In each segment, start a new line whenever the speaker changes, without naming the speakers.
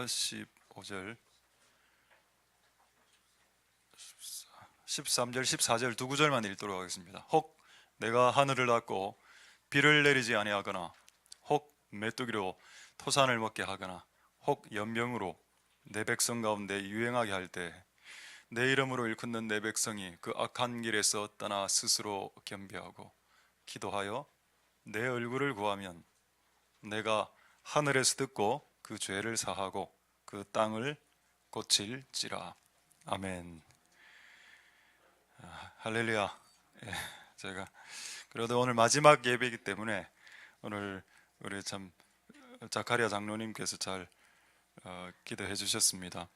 15절, 13절, 14절 두 구절만 읽도록 하겠습니다. 혹 내가 하늘을 닫고 비를 내리지 아니하거나, 혹 메뚜기로 토산을 먹게 하거나, 혹 연병으로 내 백성 가운데 유행하게 할 때 내 이름으로 일컫는 내 백성이 그 악한 길에서 떠나 스스로 겸비하고 기도하여 내 얼굴을 구하면 내가 하늘에서 듣고 그 죄를 사하고 그 땅을 고칠지라. 아멘. 할렐루야. 제가 그래도 오늘 마지막 예배이기 때문에 오늘 우리 참 자카리아 장로님께서 잘 기도해 주셨습니다.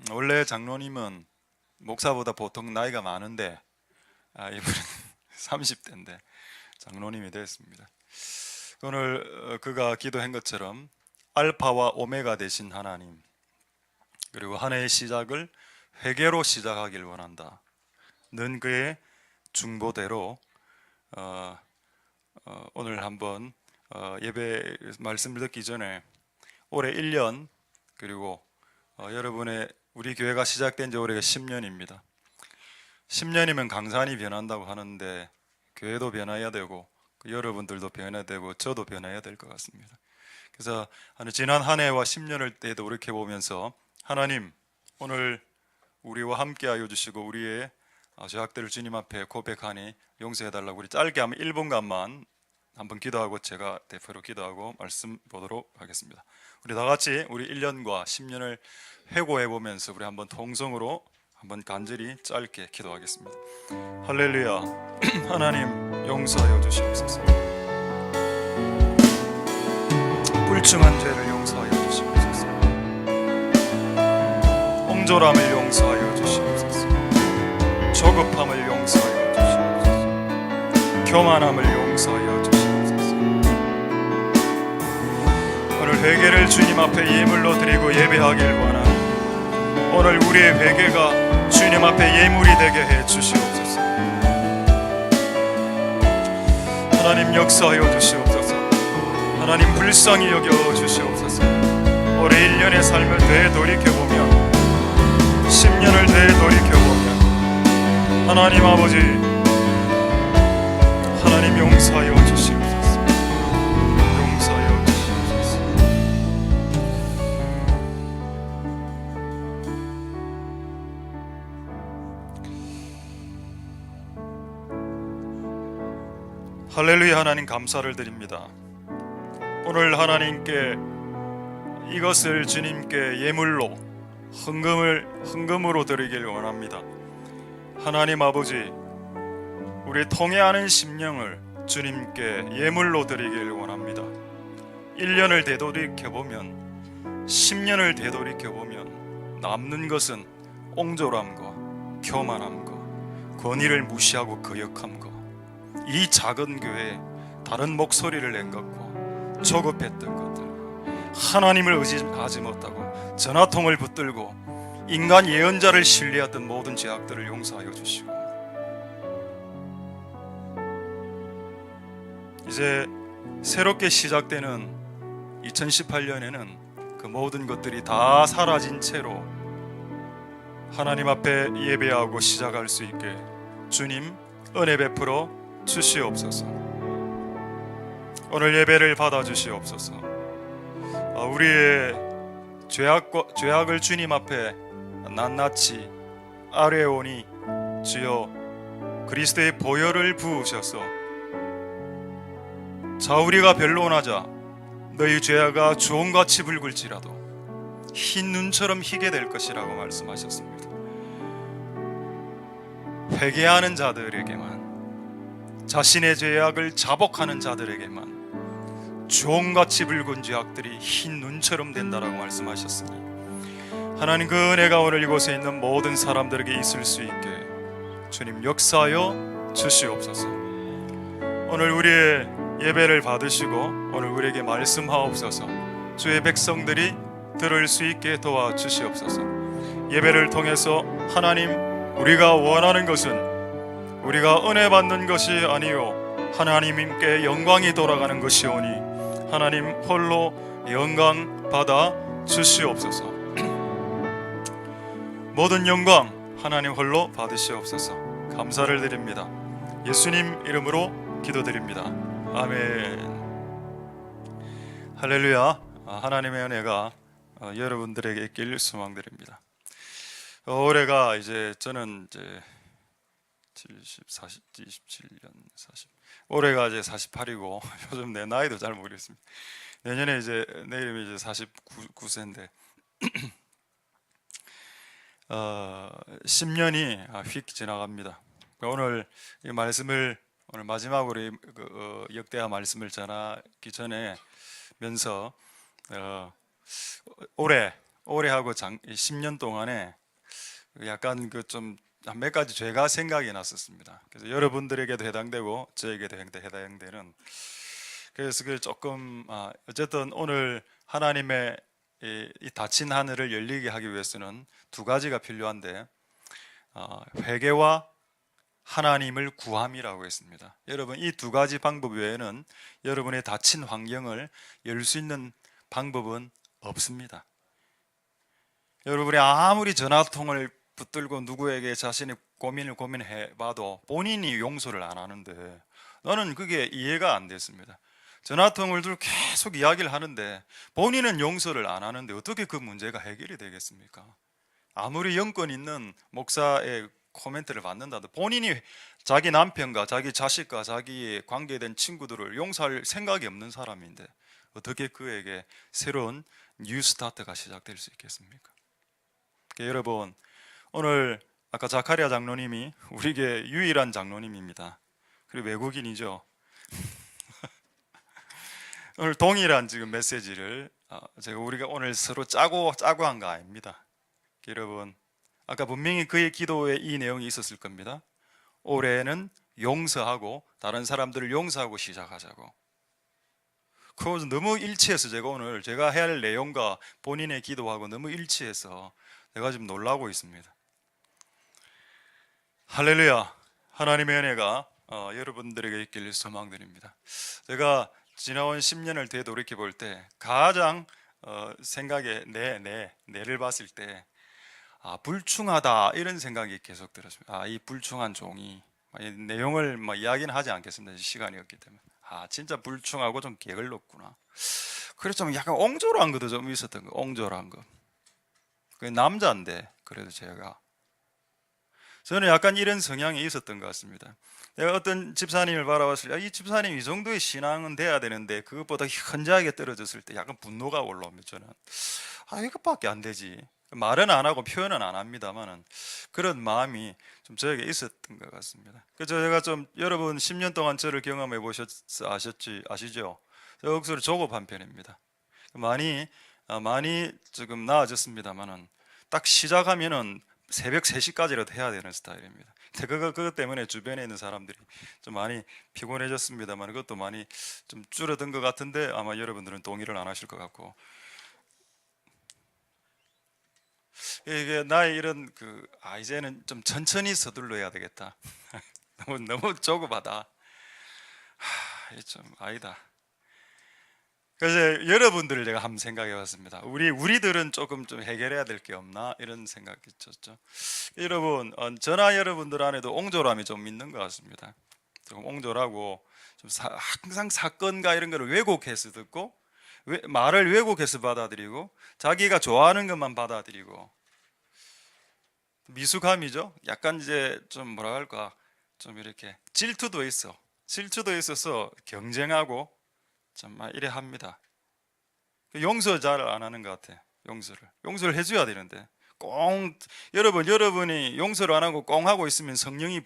원래 장로님은 목사보다 보통 나이가 많은데 이분은 30대인데 장로님이 됐습니다. 오늘 그가 기도한 것처럼 알파와 오메가 되신 하나님, 그리고 한 해의 시작을 회개로 시작하길 원한다. 는 그의 중보대로 오늘 한번 예배 말씀을 듣기 전에 올해 1년, 그리고 여러분의 우리 교회가 시작된 지 올해가 10년입니다. 10년이면 강산이 변한다고 하는데 교회도 변해야 되고 여러분들도 변해야 되고 저도 변해야 될 것 같습니다. 그래서 지난 한 해와 10년을 때도 이렇게 보면서 하나님, 오늘 우리와 함께하여 주시고 우리의 죄악들을 주님 앞에 고백하니 용서해달라고 우리 짧게 하면 1분간만 한번 기도하고 제가 대표로 기도하고 말씀 보도록 하겠습니다. 우리 다 같이 우리 1년과 10년을 회고해 보면서 우리 한번 통성으로 한번 간절히 짧게 기도하겠습니다. 할렐루야. 하나님 용서하여 주시옵소서. 불충한 죄를 용서하여 주시옵소서. 옹졸함을 용서하여 주시옵소서. 조급함을 용서하여 주시옵소서. 교만함을 용서하여 주시옵소서. 오늘 회개를 주님 앞에 예물로 드리고 예배하길 원하니 오늘 우리의 회개가 주님 앞에 예물이 되게 해 주시옵소서. 하나님 역사하여 주시옵소서. 하나님 불쌍히 여겨 주시옵소서. 올해 1년의 삶을 되돌이켜보면 10년을 되돌이켜보면 하나님 아버지, 하나님 용서하여 주시옵소서. 용서하여 주시옵소서. 할렐루야. 하나님 감사를 드립니다. 오늘 하나님께 이것을 주님께 예물로 헌금으로 드리길 원합니다. 하나님 아버지, 우리 통회하는 심령을 주님께 예물로 드리길 원합니다. 1년을 되돌이켜보면 10년을 되돌이켜보면 남는 것은 옹졸함과 교만함과 권위를 무시하고 거역함과 이 작은 교회에 다른 목소리를 낸 것과 조급했던 것들, 하나님을 의지하지 못하고 전화통을 붙들고 인간 예언자를 신뢰했던 모든 죄악들을 용서하여 주시고 이제 새롭게 시작되는 2018년에는 그 모든 것들이 다 사라진 채로 하나님 앞에 예배하고 시작할 수 있게 주님 은혜 베풀어 주시옵소서. 오늘 예배를 받아 주시옵소서. 우리의 죄악을 주님 앞에 낱낱이 아뢰오니 주여 그리스도의 보혈을 부으셔서 자 우리가 변론하자 너희 죄가 주홍같이 붉을지라도 흰 눈처럼 희게 될 것이라고 말씀하셨습니다. 회개하는 자들에게만, 자신의 죄악을 자복하는 자들에게만 주홍같이 붉은 죄악들이 흰 눈처럼 된다라고 말씀하셨으니 하나님 그 은혜가 오늘 이곳에 있는 모든 사람들에게 있을 수 있게 주님 역사하여 주시옵소서. 오늘 우리의 예배를 받으시고 오늘 우리에게 말씀하옵소서. 주의 백성들이 들을 수 있게 도와주시옵소서. 예배를 통해서 하나님, 우리가 원하는 것은 우리가 은혜 받는 것이 아니요 하나님께 영광이 돌아가는 것이오니 하나님 홀로 영광 받아 주시옵소서. 모든 영광 하나님 홀로 받으시옵소서. 감사를 드립니다. 예수님 이름으로 기도드립니다. 아멘. 할렐루야. 하나님의 은혜가 여러분들에게 있길 소망드립니다. 올해가 이제 저는 이제 27년 40 올해가 이제 48이고 요즘 내 나이도 잘 모르겠습니다. 내년에 이제 내일이면 이제 49세인데 10년이 휙 지나갑니다. 오늘 이 말씀을 오늘 마지막으로 역대하 말씀을 전하기 전에 면서 올해 하고 10년 동안에 약간 그 좀 몇 가지 죄가 생각이 났었습니다. 그래서 여러분들에게도 해당되고 저에게도 해당되는, 그래서 그 조금 어쨌든 오늘 하나님의 이 닫힌 하늘을 열리게 하기 위해서는 두 가지가 필요한데 회개와 하나님을 구함이라고 했습니다. 여러분, 이 두 가지 방법 외에는 여러분의 닫힌 환경을 열 수 있는 방법은 없습니다. 여러분이 아무리 전화통을 붙들고 누구에게 자신의 고민해봐도 본인이 용서를 안 하는데, 나는 그게 이해가 안 됐습니다. 전화통을 들고 계속 이야기를 하는데 본인은 용서를 안 하는데 어떻게 그 문제가 해결이 되겠습니까? 아무리 영권 있는 목사의 코멘트를 받는다도 본인이 자기 남편과 자기 자식과 자기의 관계된 친구들을 용서할 생각이 없는 사람인데 어떻게 그에게 새로운 뉴 스타트가 시작될 수 있겠습니까? 여러분, 오늘 아까 자카리아 장로님이 우리 교회 유일한 장로님입니다. 그리고 외국인이죠. 오늘 동일한 지금 메시지를 우리가 오늘 서로 짜고 한 거 아닙니다. 여러분, 아까 분명히 그의 기도에 이 내용이 있었을 겁니다. 올해는 용서하고 다른 사람들을 용서하고 시작하자고. 그거 너무 일치해서 제가 해야 할 내용과 본인의 기도하고 너무 일치해서 내가 지금 놀라고 있습니다. 할렐루야. 하나님의 은혜가 여러분들에게 있길 소망드립니다. 제가 지나온 10년을 되돌이켜 볼 때 가장 생각에 내를 봤을 때 불충하다 이런 생각이 계속 들었습니다. 이 불충한 종이, 이 내용을 이야기는 하지 않겠습니다. 시간이 없기 때문에. 진짜 불충하고 좀 게을렀구나. 그래서 좀 약간 옹졸한 것도 좀 있었던 거. 옹졸한 거. 그 남자인데 그래도 저는 약간 이런 성향이 있었던 것 같습니다. 내가 어떤 집사님을 바라봤을 때 이 집사님 이 정도의 신앙은 돼야 되는데 그것보다 현저하게 떨어졌을 때 약간 분노가 올라오면 저는 이것밖에 안 되지. 말은 안 하고 표현은 안 합니다만은 그런 마음이 좀 저에게 있었던 것 같습니다. 그래서 제가 좀 여러분 10년 동안 저를 경험해 보셔서 아시죠? 저 억수로 조급한 편입니다. 많이 조금 나아졌습니다만은 딱 시작하면은 새벽 3시까지라도 해야 되는 스타일입니다. 그것 때문에 주변에 있는 사람들이 좀 많이 피곤해졌습니다만 그것도 많이 좀 줄어든 것 같은데 아마 여러분들은 동의를 안 하실 것 같고, 이게 나의 이런 이제는 좀 천천히 서둘러야 되겠다. 너무 조급하다. 이게 좀 아니다. 그래서 여러분들을 제가 한번 생각해 봤습니다. 우리들은 조금 좀 해결해야 될 게 없나 이런 생각이 있었죠. 여러분, 저나 여러분들 안에도 옹졸함이 좀 있는 것 같습니다. 좀 옹졸하고 좀 항상 사건과 이런 거를 왜곡해서 듣고 말을 왜곡해서 받아들이고 자기가 좋아하는 것만 받아들이고 미숙함이죠. 약간 이제 좀 뭐라 할까, 좀 이렇게 질투도 있어서 경쟁하고 좀 이래 합니다. 용서 잘 안 하는 것 같아. 용서를 해줘야 되는데 여러분이 용서를 안 하고 꽁 하고 있으면 성령이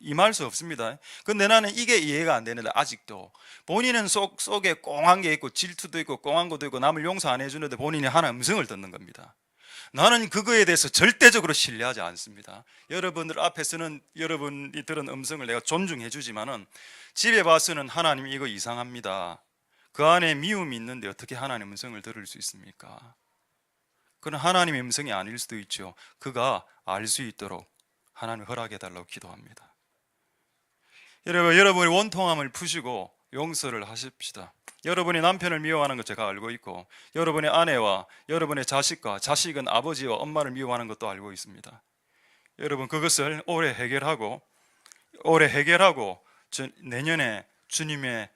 임할 수 없습니다. 근데 나는 이게 이해가 안 되는데 아직도 본인은 속에 꽁한 게 있고 질투도 있고 꽁한 것도 있고 남을 용서 안 해주는데 본인이 하나 음성을 듣는 겁니다. 나는 그거에 대해서 절대적으로 신뢰하지 않습니다. 여러분들 앞에서는 여러분이 들은 음성을 내가 존중해 주지만은 집에 와서는 하나님 이거 이상합니다. 그 안에 미움이 있는데 어떻게 하나님 음성을 들을 수 있습니까? 그건 하나님의 음성이 아닐 수도 있죠. 그가 알 수 있도록 하나님 허락해 달라고 기도합니다. 여러분의 원통함을 푸시고 용서를 하십시다. 여러분이 남편을 미워하는 것 제가 알고 있고, 여러분의 아내와 여러분의 자식과 자식은 아버지와 엄마를 미워하는 것도 알고 있습니다. 여러분, 그것을 올해 해결하고 내년에 주님의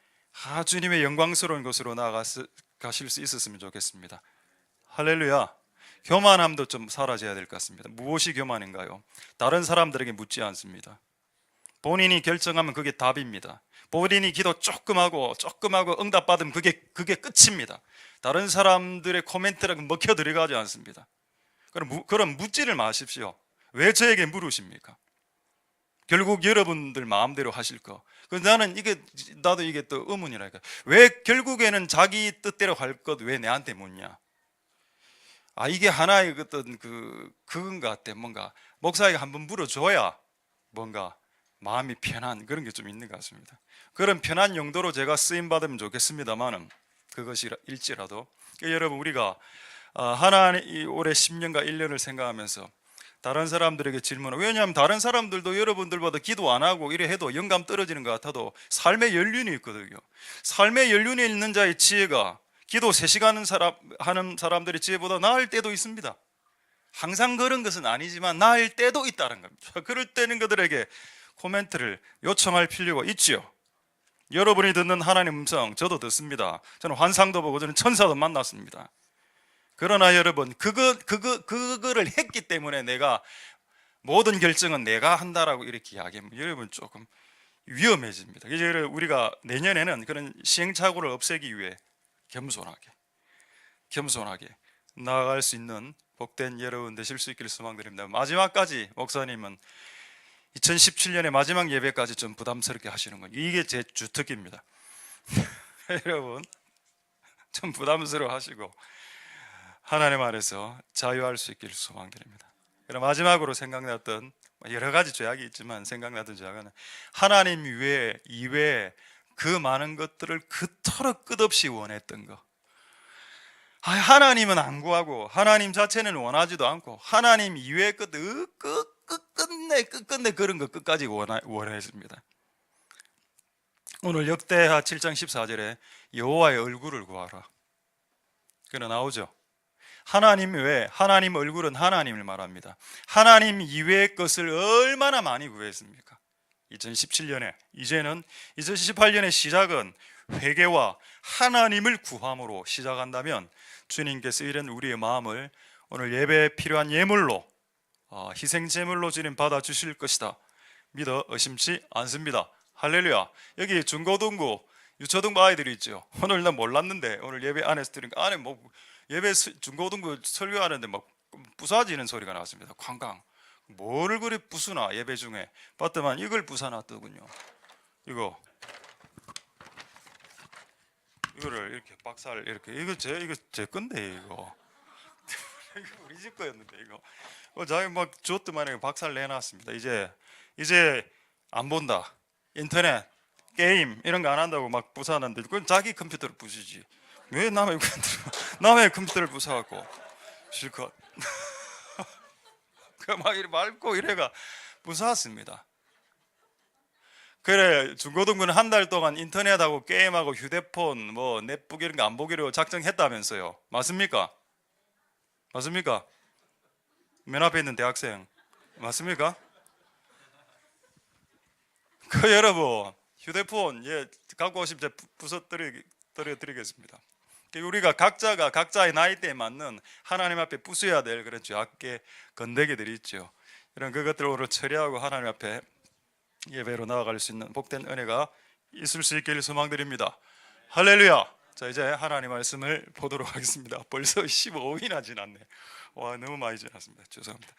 영광스러운 곳으로 나아가실 수 있었으면 좋겠습니다. 할렐루야. 교만함도 좀 사라져야 될 것 같습니다. 무엇이 교만인가요? 다른 사람들에게 묻지 않습니다. 본인이 결정하면 그게 답입니다. 본인이 기도 조금 하고 응답받으면 그게 끝입니다. 다른 사람들의 코멘트랑 먹혀 들어가지 않습니다. 그럼 묻지를 마십시오. 왜 저에게 물으십니까? 결국 여러분들 마음대로 하실 거. 나도 이게 또 의문이라니까. 왜 결국에는 자기 뜻대로 할 것 왜 내한테 묻냐? 이게 하나의 어떤 그건 것 같아. 뭔가 목사에게 한번 물어줘야 뭔가 마음이 편한 그런 게 좀 있는 것 같습니다. 그런 편한 용도로 제가 쓰임 받으면 좋겠습니다만은 그것이 일지라도 여러분, 우리가 하나님 올해 10년과 1년을 생각하면서 다른 사람들에게 질문을, 왜냐하면 다른 사람들도 여러분들보다 기도 안 하고 이래 해도 영감 떨어지는 것 같아도 삶의 연륜이 있거든요. 삶의 연륜이 있는 자의 지혜가 기도 3시간 하는 사람들의 지혜보다 나을 때도 있습니다. 항상 그런 것은 아니지만 나을 때도 있다는 겁니다. 그럴 때는 그들에게 코멘트를 요청할 필요가 있지요. 여러분이 듣는 하나님의 음성 저도 듣습니다. 저는 환상도 보고 저는 천사도 만났습니다. 그러나 여러분, 그거를 했기 때문에 내가 모든 결정은 내가 한다라고 이렇게 이야기하면 여러분 조금 위험해집니다. 이제 우리가 내년에는 그런 시행착오를 없애기 위해 겸손하게 나아갈 수 있는 복된 여러분 되실 수 있기를 소망드립니다. 마지막까지 목사님은 2017년의 마지막 예배까지 좀 부담스럽게 하시는 건 이게 제 주특기입니다. 여러분 좀 부담스러워 하시고 하나님 안에서 자유할 수 있기를 소망드립니다. 그럼 마지막으로 생각났던 여러 가지 죄악이 있지만 생각났던 죄악은 하나님 이외에 그 많은 것들을 그토록 끝없이 원했던 거. 하나님은 안 구하고 하나님 자체는 원하지도 않고 하나님 이외의 것들 끝끝내 그런 거 끝까지 원했습니다. 오늘 역대하 7장 14절에 여호와의 얼굴을 구하라. 그러 나오죠. 하나님 외에, 하나님 얼굴은 하나님을 말합니다. 하나님 이외의 것을 얼마나 많이 구했습니까? 2017년에 이제는 2018년의 시작은 회개와 하나님을 구함으로 시작한다면 주님께서 이런 우리의 마음을 오늘 예배에 필요한 예물로 희생 제물로 주님 받아 주실 것이다 믿어 의심치 않습니다. 할렐루야. 여기 중고등부 유초등부 아이들이 있죠. 오늘 난 몰랐는데 오늘 예배 안에서 들으니까 안에 뭐 예배 중고등부 설교하는데 막 부서지는 소리가 나왔습니다. 쾅쾅. 뭐를 그리 부수나 예배 중에 봤더만 이걸 부숴놨더군요. 이거를 이렇게 박살 이렇게 이거 제 건데 이거 우리 집 거였는데 이거 자기 막 줬더만 박살 내놨습니다. 이제 안 본다. 인터넷 게임 이런 거 안 한다고 막 부숴놨는데 그건 자기 컴퓨터를 부수지. 왜 남의 컴퓨터를 부숴갖고 실컷 막 이래 맑고 이래가 부숴왔습니다. 그래 중고등부는 한 달 동안 인터넷하고 게임하고 휴대폰 뭐 넷북 이런 거 안 보기로 작정했다면서요. 맞습니까? 맨 앞에 있는 대학생 맞습니까? 여러분 휴대폰 갖고 오시면 제가 부숴드리겠습니다. 우리가 각자가 각자의 나이대에 맞는 하나님 앞에 부숴야 될 그런 죄악의 건더기들이 있죠. 이런 그것들을 오늘 처리하고 하나님 앞에 예배로 나아갈 수 있는 복된 은혜가 있을 수 있기를 소망드립니다. 할렐루야. 자, 이제 하나님 말씀을 보도록 하겠습니다. 벌써 15분이나 지났네. 와, 너무 많이 지났습니다. 죄송합니다.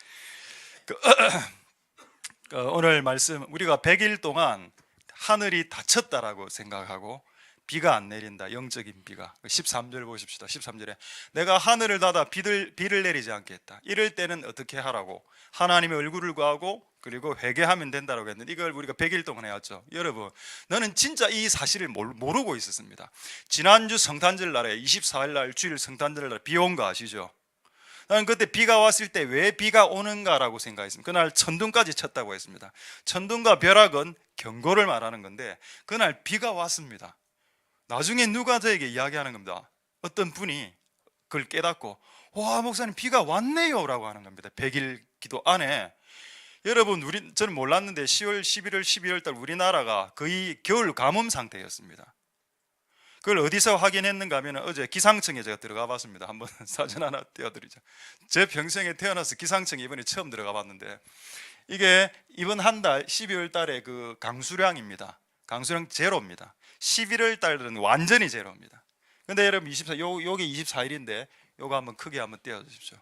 오늘 말씀 우리가 100일 동안 하늘이 닫혔다라고 생각하고 비가 안 내린다. 영적인 비가. 13절 보십시다. 13절에 내가 하늘을 닫아 비를 내리지 않겠다. 이럴 때는 어떻게 하라고? 하나님의 얼굴을 구하고 그리고 회개하면 된다고 했는데 이걸 우리가 100일 동안 해왔죠. 여러분 나는 진짜 이 사실을 모르고 있었습니다. 지난주 성탄절 날에 24일 날 주일 성탄절 날 비 온 거 아시죠? 나는 그때 비가 왔을 때 왜 비가 오는가라고 생각했습니다. 그날 천둥까지 쳤다고 했습니다. 천둥과 벼락은 경고를 말하는 건데 그날 비가 왔습니다. 나중에 누가 저에게 이야기하는 겁니다. 어떤 분이 그걸 깨닫고 와 목사님 비가 왔네요 라고 하는 겁니다. 100일 기도 안에. 여러분 저는 몰랐는데 10월 11월 12월 달 우리나라가 거의 겨울 가뭄 상태였습니다. 그걸 어디서 확인했는가 하면 어제 기상청에 제가 들어가 봤습니다. 한번 사진 하나 띄워드리죠. 제 평생에 태어나서 기상청에 이번에 처음 들어가 봤는데 이게 이번 한 달 12월 달에 그 강수량입니다. 강수량 제로입니다. 11월 달은 완전히 제로입니다. 근데 여러분 요게 24일인데 요거 한번 크게 한번 띄워 주십시오.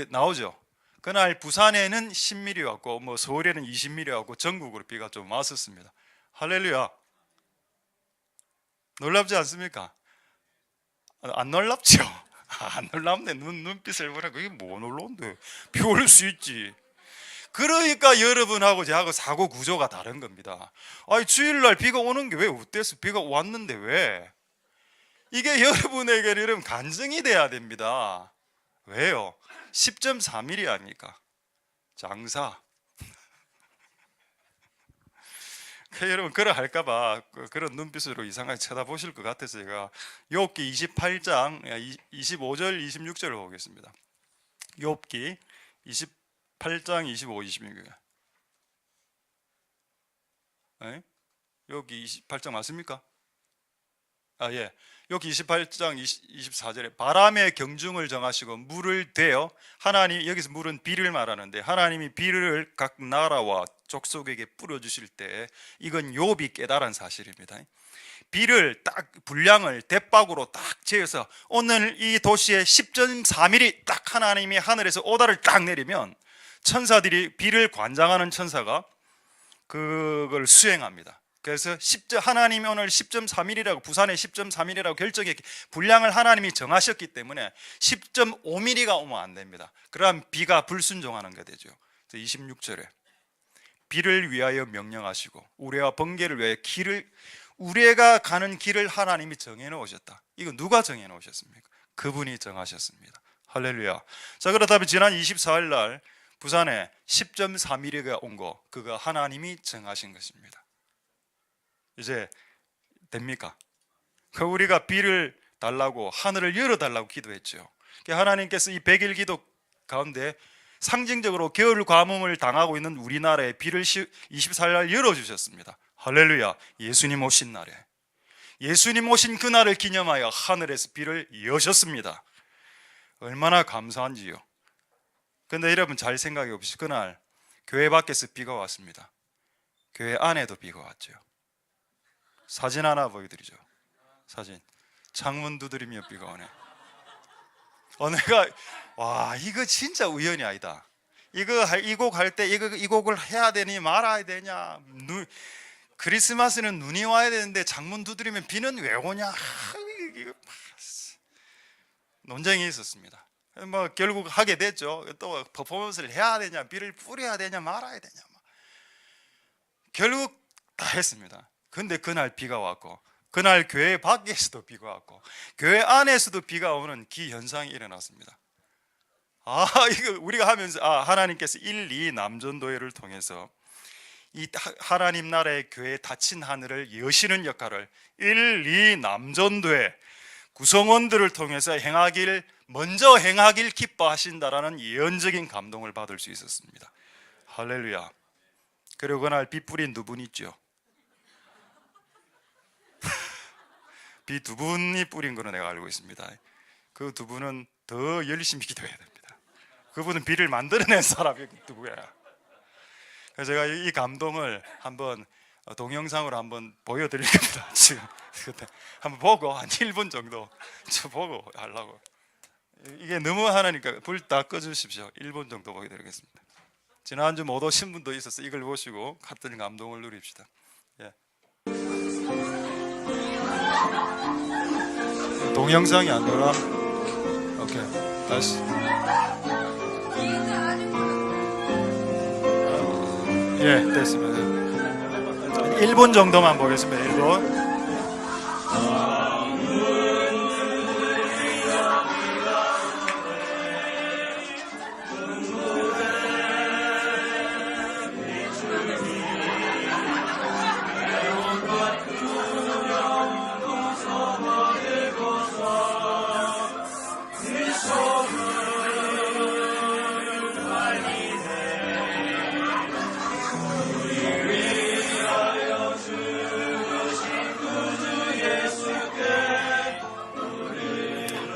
나오죠. 그날 부산에는 10mm 왔고 뭐 서울에는 20mm 왔고 전국으로 비가 좀 왔었습니다. 할렐루야. 놀랍지 않습니까? 안 놀랍죠? 안 놀랍네. 눈빛을 보니까 이게 뭐 놀라운데 비 올 수 있지. 그러니까 여러분하고 저하고 사고 구조가 다른 겁니다. 아니 주일날 비가 오는 게 왜 어땠어? 비가 왔는데 왜? 이게 여러분에게 여러분 간증이 돼야 됩니다. 왜요? 10.4mm 아닙니까? 장사. 여러분 그러 할까봐 그런 눈빛으로 이상하게 쳐다보실 것 같아서 제가 욥기 28장 25절 26절을 보겠습니다. 욥기 28장 25, 26. 여기 28장 맞습니까? 예. 여기 28장 24절에 바람의 경중을 정하시고 물을 대어 하나님, 여기서 물은 비를 말하는데 하나님이 비를 각 나라와 족속에게 뿌려주실 때 이건 욥이 깨달은 사실입니다. 비를 딱 분량을 대박으로 딱 재어서 오늘 이 도시에 10.4mm 딱 하나님이 하늘에서 오다를 딱 내리면 천사들이 비를 관장하는 천사가 그걸 수행합니다. 그래서 하나님이 오늘 10.4mm라고 부산에 10.4mm라고 결정했기 분량을 하나님이 정하셨기 때문에 10.5mm가 오면 안 됩니다. 그럼 비가 불순종하는 게 되죠. 26절에 비를 위하여 명령하시고 우레와 번개를 위하여 우레가 가는 길을 하나님이 정해 놓으셨다. 이거 누가 정해 놓으셨습니까? 그분이 정하셨습니다. 할렐루야. 자, 그렇다면 지난 24일 날 부산에 10.4mm가 온 거 그거 하나님이 정하신 것입니다. 이제 됩니까? 우리가 비를 달라고 하늘을 열어달라고 기도했죠. 하나님께서 이 100일 기도 가운데 상징적으로 겨울 가뭄을 당하고 있는 우리나라에 비를 24일 날 열어주셨습니다. 할렐루야. 예수님 오신 날에 예수님 오신 그날을 기념하여 하늘에서 비를 여셨습니다. 얼마나 감사한지요. 그런데 여러분 잘 생각해 보시죠. 그날 교회 밖에서 비가 왔습니다. 교회 안에도 비가 왔죠. 사진 하나 보여드리죠. 사진. 창문 두드리며 비가 오네. 내가 와 이거 진짜 우연이 아니다. 이 곡 할 때 이 곡을 해야 되니 말아야 되냐. 크리스마스는 눈이 와야 되는데 창문 두드리면 비는 왜 오냐. 논쟁이 있었습니다. 뭐 결국 하게 됐죠. 또 퍼포먼스를 해야 되냐, 비를 뿌려야 되냐, 말아야 되냐. 결국 다 했습니다. 근데 그날 비가 왔고 그날 교회 밖에서도 비가 왔고 교회 안에서도 비가 오는 기현상이 일어났습니다. 이거 우리가 하면서 하나님께서 1, 2 남전도회를 통해서 이 하나님 나라의 교회에 닫힌 하늘을 여시는 역할을 1, 2 남전도회 구성원들을 통해서 먼저 행하길 기뻐하신다라는 예언적인 감동을 받을 수 있었습니다. 할렐루야. 그리고 그날 비 뿌린 두 분 있죠. 비 두 분이 뿌린 거로 내가 알고 있습니다. 그 두 분은 더 열심히 기도해야 됩니다. 그분은 비를 만들어낸 사람이 누구야? 그래서 제가 이 감동을 한번 동영상으로 한번 보여드릴 겁니다. 지금 한번 보고 한 1분 정도 보고 하려고. 이게 너무 하나니까 불 다 꺼주십시오. 1분 정도 보여드리겠습니다. 지난주 못 오신 분도 있어서 이걸 보시고 같은 감동을 누립시다. 동영상이 안 돌아? 오케이, 다시. 됐습니다. 1분 정도만 보겠습니다. 1분.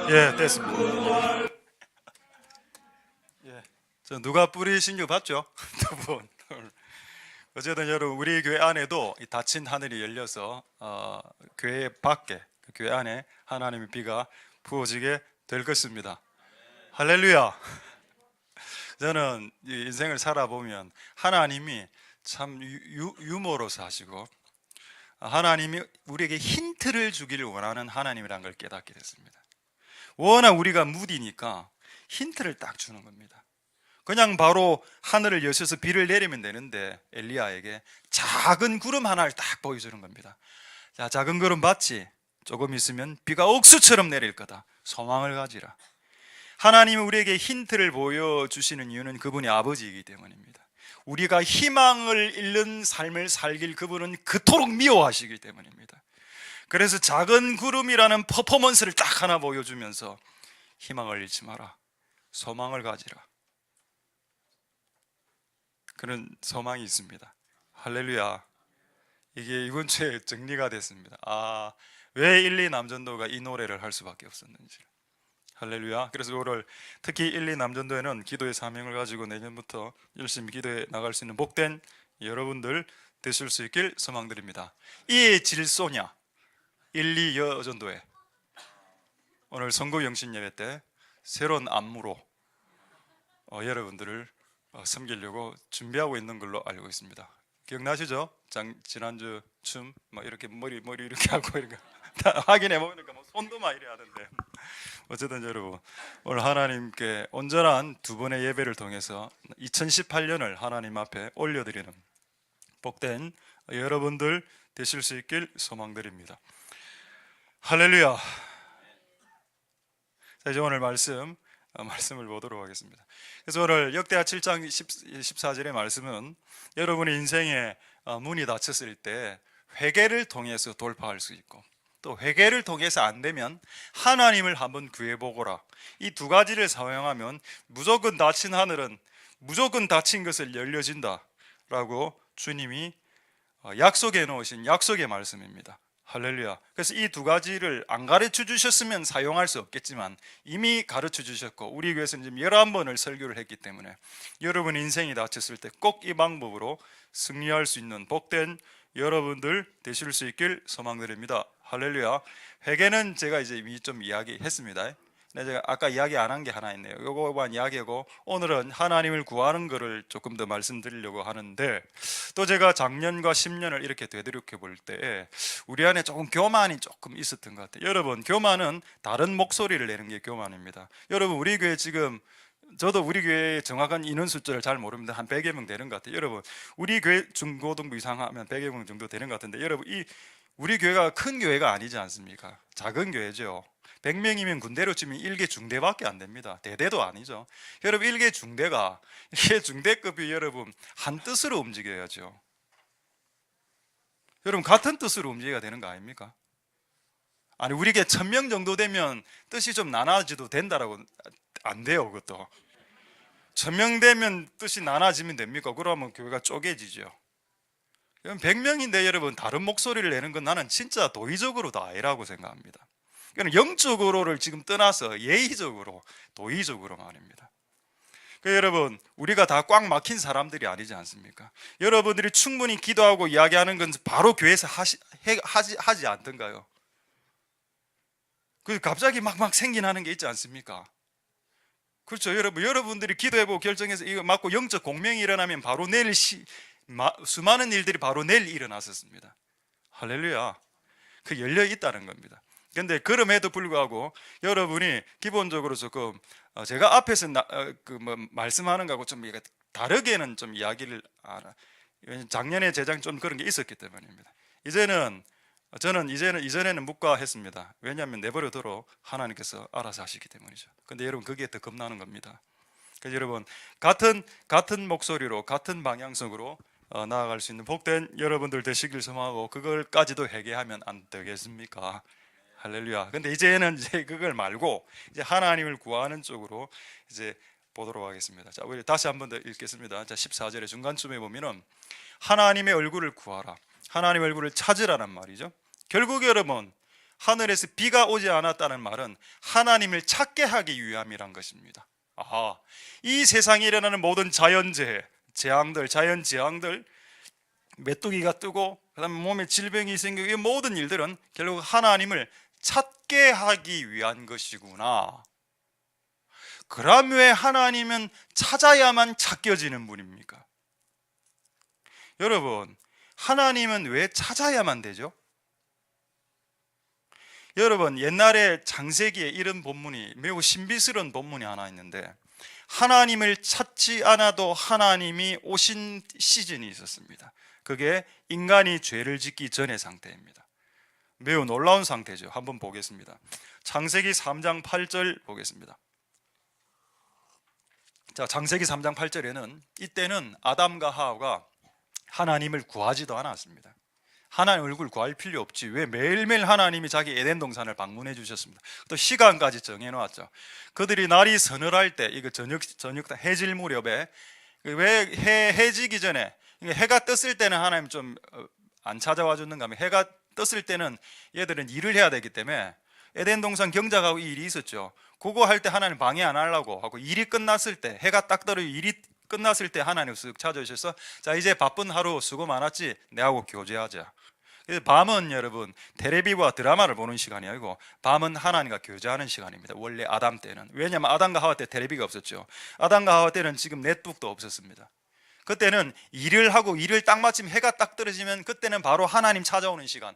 예, 됐습니다. 예, 저 누가 뿌리신 거 봤죠? 두 분. 어쨌든 여러분, 우리 교회 안에도 이 닫힌 하늘이 열려서 교회 밖에, 그 교회 안에 하나님의 비가 부어지게 될 것입니다. 할렐루야. 저는 이 인생을 살아보면 하나님이 참 유머러스 하시고, 하나님이 우리에게 힌트를 주기를 원하는 하나님이라는 걸 깨닫게 됐습니다. 워낙 우리가 무디니까 힌트를 딱 주는 겁니다. 그냥 바로 하늘을 여셔서 비를 내리면 되는데 엘리야에게 작은 구름 하나를 딱 보여주는 겁니다. 자, 작은 구름 봤지? 조금 있으면 비가 옥수처럼 내릴 거다. 소망을 가지라. 하나님은 우리에게 힌트를 보여주시는 이유는 그분이 아버지이기 때문입니다. 우리가 희망을 잃는 삶을 살길 그분은 그토록 미워하시기 때문입니다. 그래서 작은 구름이라는 퍼포먼스를 딱 하나 보여주면서 희망을 잃지 마라. 소망을 가지라. 그런 소망이 있습니다. 할렐루야. 이게 이번 주에 정리가 됐습니다. 왜 1, 2 남전도가 이 노래를 할 수밖에 없었는지. 할렐루야. 그래서 오늘 특히 1, 2 남전도에는 기도의 사명을 가지고 내년부터 열심히 기도해 나갈 수 있는 복된 여러분들 되실 수 있길 소망드립니다. 이 질소냐 1, 2 여전도에 오늘 선거 영신 예배 때 새로운 안무로 여러분들을 섬기려고 준비하고 있는 걸로 알고 있습니다. 기억나시죠? 지난주 춤 이렇게 머리 이렇게 하고 이렇게 다 확인해 보니까 손도 막 이래 하던데. 어쨌든 여러분, 오늘 하나님께 온전한 두 번의 예배를 통해서 2018년을 하나님 앞에 올려드리는 복된 여러분들 되실 수 있길 소망드립니다. 할렐루야. 자, 이제 오늘 말씀을 보도록 하겠습니다. 그래서 오늘 역대하 7장 14절의 말씀은 여러분의 인생에 문이 닫혔을 때 회개를 통해서 돌파할 수 있고, 또 회개를 통해서 안 되면 하나님을 한번 구해보거라. 이 두 가지를 사용하면 무조건 닫힌 하늘은 무조건 닫힌 것을 열려진다 라고 주님이 약속해 놓으신 약속의 말씀입니다. 할렐루야. 그래서 이 두 가지를 안 가르쳐 주셨으면 사용할 수 없겠지만 이미 가르쳐 주셨고, 우리 교회에서는 지금 11번을 설교를 했기 때문에 여러분 인생이 닫혔을 때 꼭 이 방법으로 승리할 수 있는 복된 여러분들 되실 수 있길 소망드립니다. 할렐루야. 회개는 제가 이제 이미 좀 이야기했습니다. 근데 제가 아까 이야기 안 한 게 하나 있네요. 요거만 이야기하고 오늘은 하나님을 구하는 것을 조금 더 말씀드리려고 하는데, 또 제가 작년과 10년을 이렇게 되돌이켜 볼 때 우리 안에 조금 교만이 조금 있었던 것 같아요. 여러분, 교만은 다른 목소리를 내는 게 교만입니다. 여러분, 우리 교회 지금 저도 우리 교회 정확한 인원 숫자를 잘 모릅니다. 한 100여 명 되는 것 같아요. 여러분, 우리 교회 중고등부 이상 하면 100여 명 정도 되는 것 같은데, 여러분, 우리 교회가 큰 교회가 아니지 않습니까? 작은 교회죠. 100명이면 군대로 치면 1개 중대밖에 안 됩니다. 대대도 아니죠. 여러분, 1개 중대가, 이게 중대급이 여러분 한 뜻으로 움직여야죠. 여러분, 같은 뜻으로 움직여야 되는 거 아닙니까? 아니, 우리게 1000명 정도 되면 뜻이 좀 나눠져도 된다라고. 안 돼요. 그것도 1000명 되면 뜻이 나눠지면 됩니까? 그러면 교회가 쪼개지죠. 100명인데 여러분 다른 목소리를 내는 건 나는 진짜 도의적으로도 아니라고 생각합니다. 영적으로를 지금 떠나서 예의적으로, 도의적으로 말입니다. 여러분, 우리가 다 꽉 막힌 사람들이 아니지 않습니까? 여러분들이 충분히 기도하고 이야기하는 건 바로 교회에서 하지 않던가요? 갑자기 막 생겨나는 게 있지 않습니까? 그렇죠. 여러분들이 기도해보고 결정해서 이거 맞고 영적 공명이 일어나면 바로 내일 수많은 일들이 바로 내일 일어났었습니다. 할렐루야. 그 열려 있다는 겁니다. 그런데 그럼에도 불구하고 여러분이 기본적으로 조금 제가 앞에서 말씀하는 거하고 좀 다르게는 좀 이야기를 알아. 작년에 제장 좀 그런 게 있었기 때문입니다. 저는 이전에는 묵과했습니다. 왜냐하면 내버려둬도 하나님께서 알아서 하시기 때문이죠. 근데 여러분, 그게 더 겁나는 겁니다. 그래서 여러분, 같은 목소리로 같은 방향성으로 나아갈 수 있는 복된 여러분들 되시길 소망하고, 그걸까지도 회개하면 안 되겠습니까? 할렐루야. 근데 이제는 그걸 말고 이제 하나님을 구하는 쪽으로 이제 보도록 하겠습니다. 자, 우리 다시 한 번 더 읽겠습니다. 자, 14절의 중간쯤에 보면은 하나님의 얼굴을 구하라, 하나님의 얼굴을 찾으라는 말이죠. 결국 여러분, 하늘에서 비가 오지 않았다는 말은 하나님을 찾게 하기 위함이란 것입니다. 아하, 이 세상에 일어나는 모든 자연재해, 재앙들, 자연재앙들, 메뚜기가 뜨고 그다음에 몸에 질병이 생기고 이 모든 일들은 결국 하나님을 찾게 하기 위한 것이구나. 그럼 왜 하나님은 찾아야만 찾겨지는 분입니까? 여러분, 하나님은 왜 찾아야만 되죠? 여러분, 옛날에 창세기에 이런 본문이 매우 신비스러운 본문이 하나 있는데, 하나님을 찾지 않아도 하나님이 오신 시즌이 있었습니다. 그게 인간이 죄를 짓기 전의 상태입니다. 매우 놀라운 상태죠. 한번 보겠습니다. 창세기 3장 8절 보겠습니다. 자, 창세기 3장 8절에는 이때는 아담과 하와가 하나님을 구하지도 않았습니다. 하나님 얼굴 구할 필요 없지. 왜 매일매일 하나님이 자기 에덴 동산을 방문해 주셨습니다. 또 시간까지 정해 놓았죠. 그들이 날이 서늘할 때, 이거 저녁 해질 무렵에, 왜 해지기 전에, 해가 떴을 때는 하나님 좀 안 찾아와 주는가 하면, 해가 떴을 때는 얘들은 일을 해야 되기 때문에 에덴 동산 경작하고 이 일이 있었죠. 그거 할 때 하나님 방해 안 하려고 하고, 일이 끝났을 때, 해가 딱 떨어지고 일이 끝났을 때 하나님 쓱 찾아오셔서, 자, 이제 바쁜 하루 수고 많았지, 내하고 교제하자. 그래서 밤은 여러분 텔레비와 드라마를 보는 시간이 아니고, 밤은 하나님과 교제하는 시간입니다. 원래 아담 때는. 왜냐하면 아담과 하와 때 텔레비가 없었죠. 아담과 하와 때는 지금 넷북도 없었습니다. 그때는 일을 하고, 일을 딱 마침 해가 딱 떨어지면 그때는 바로 하나님 찾아오는 시간,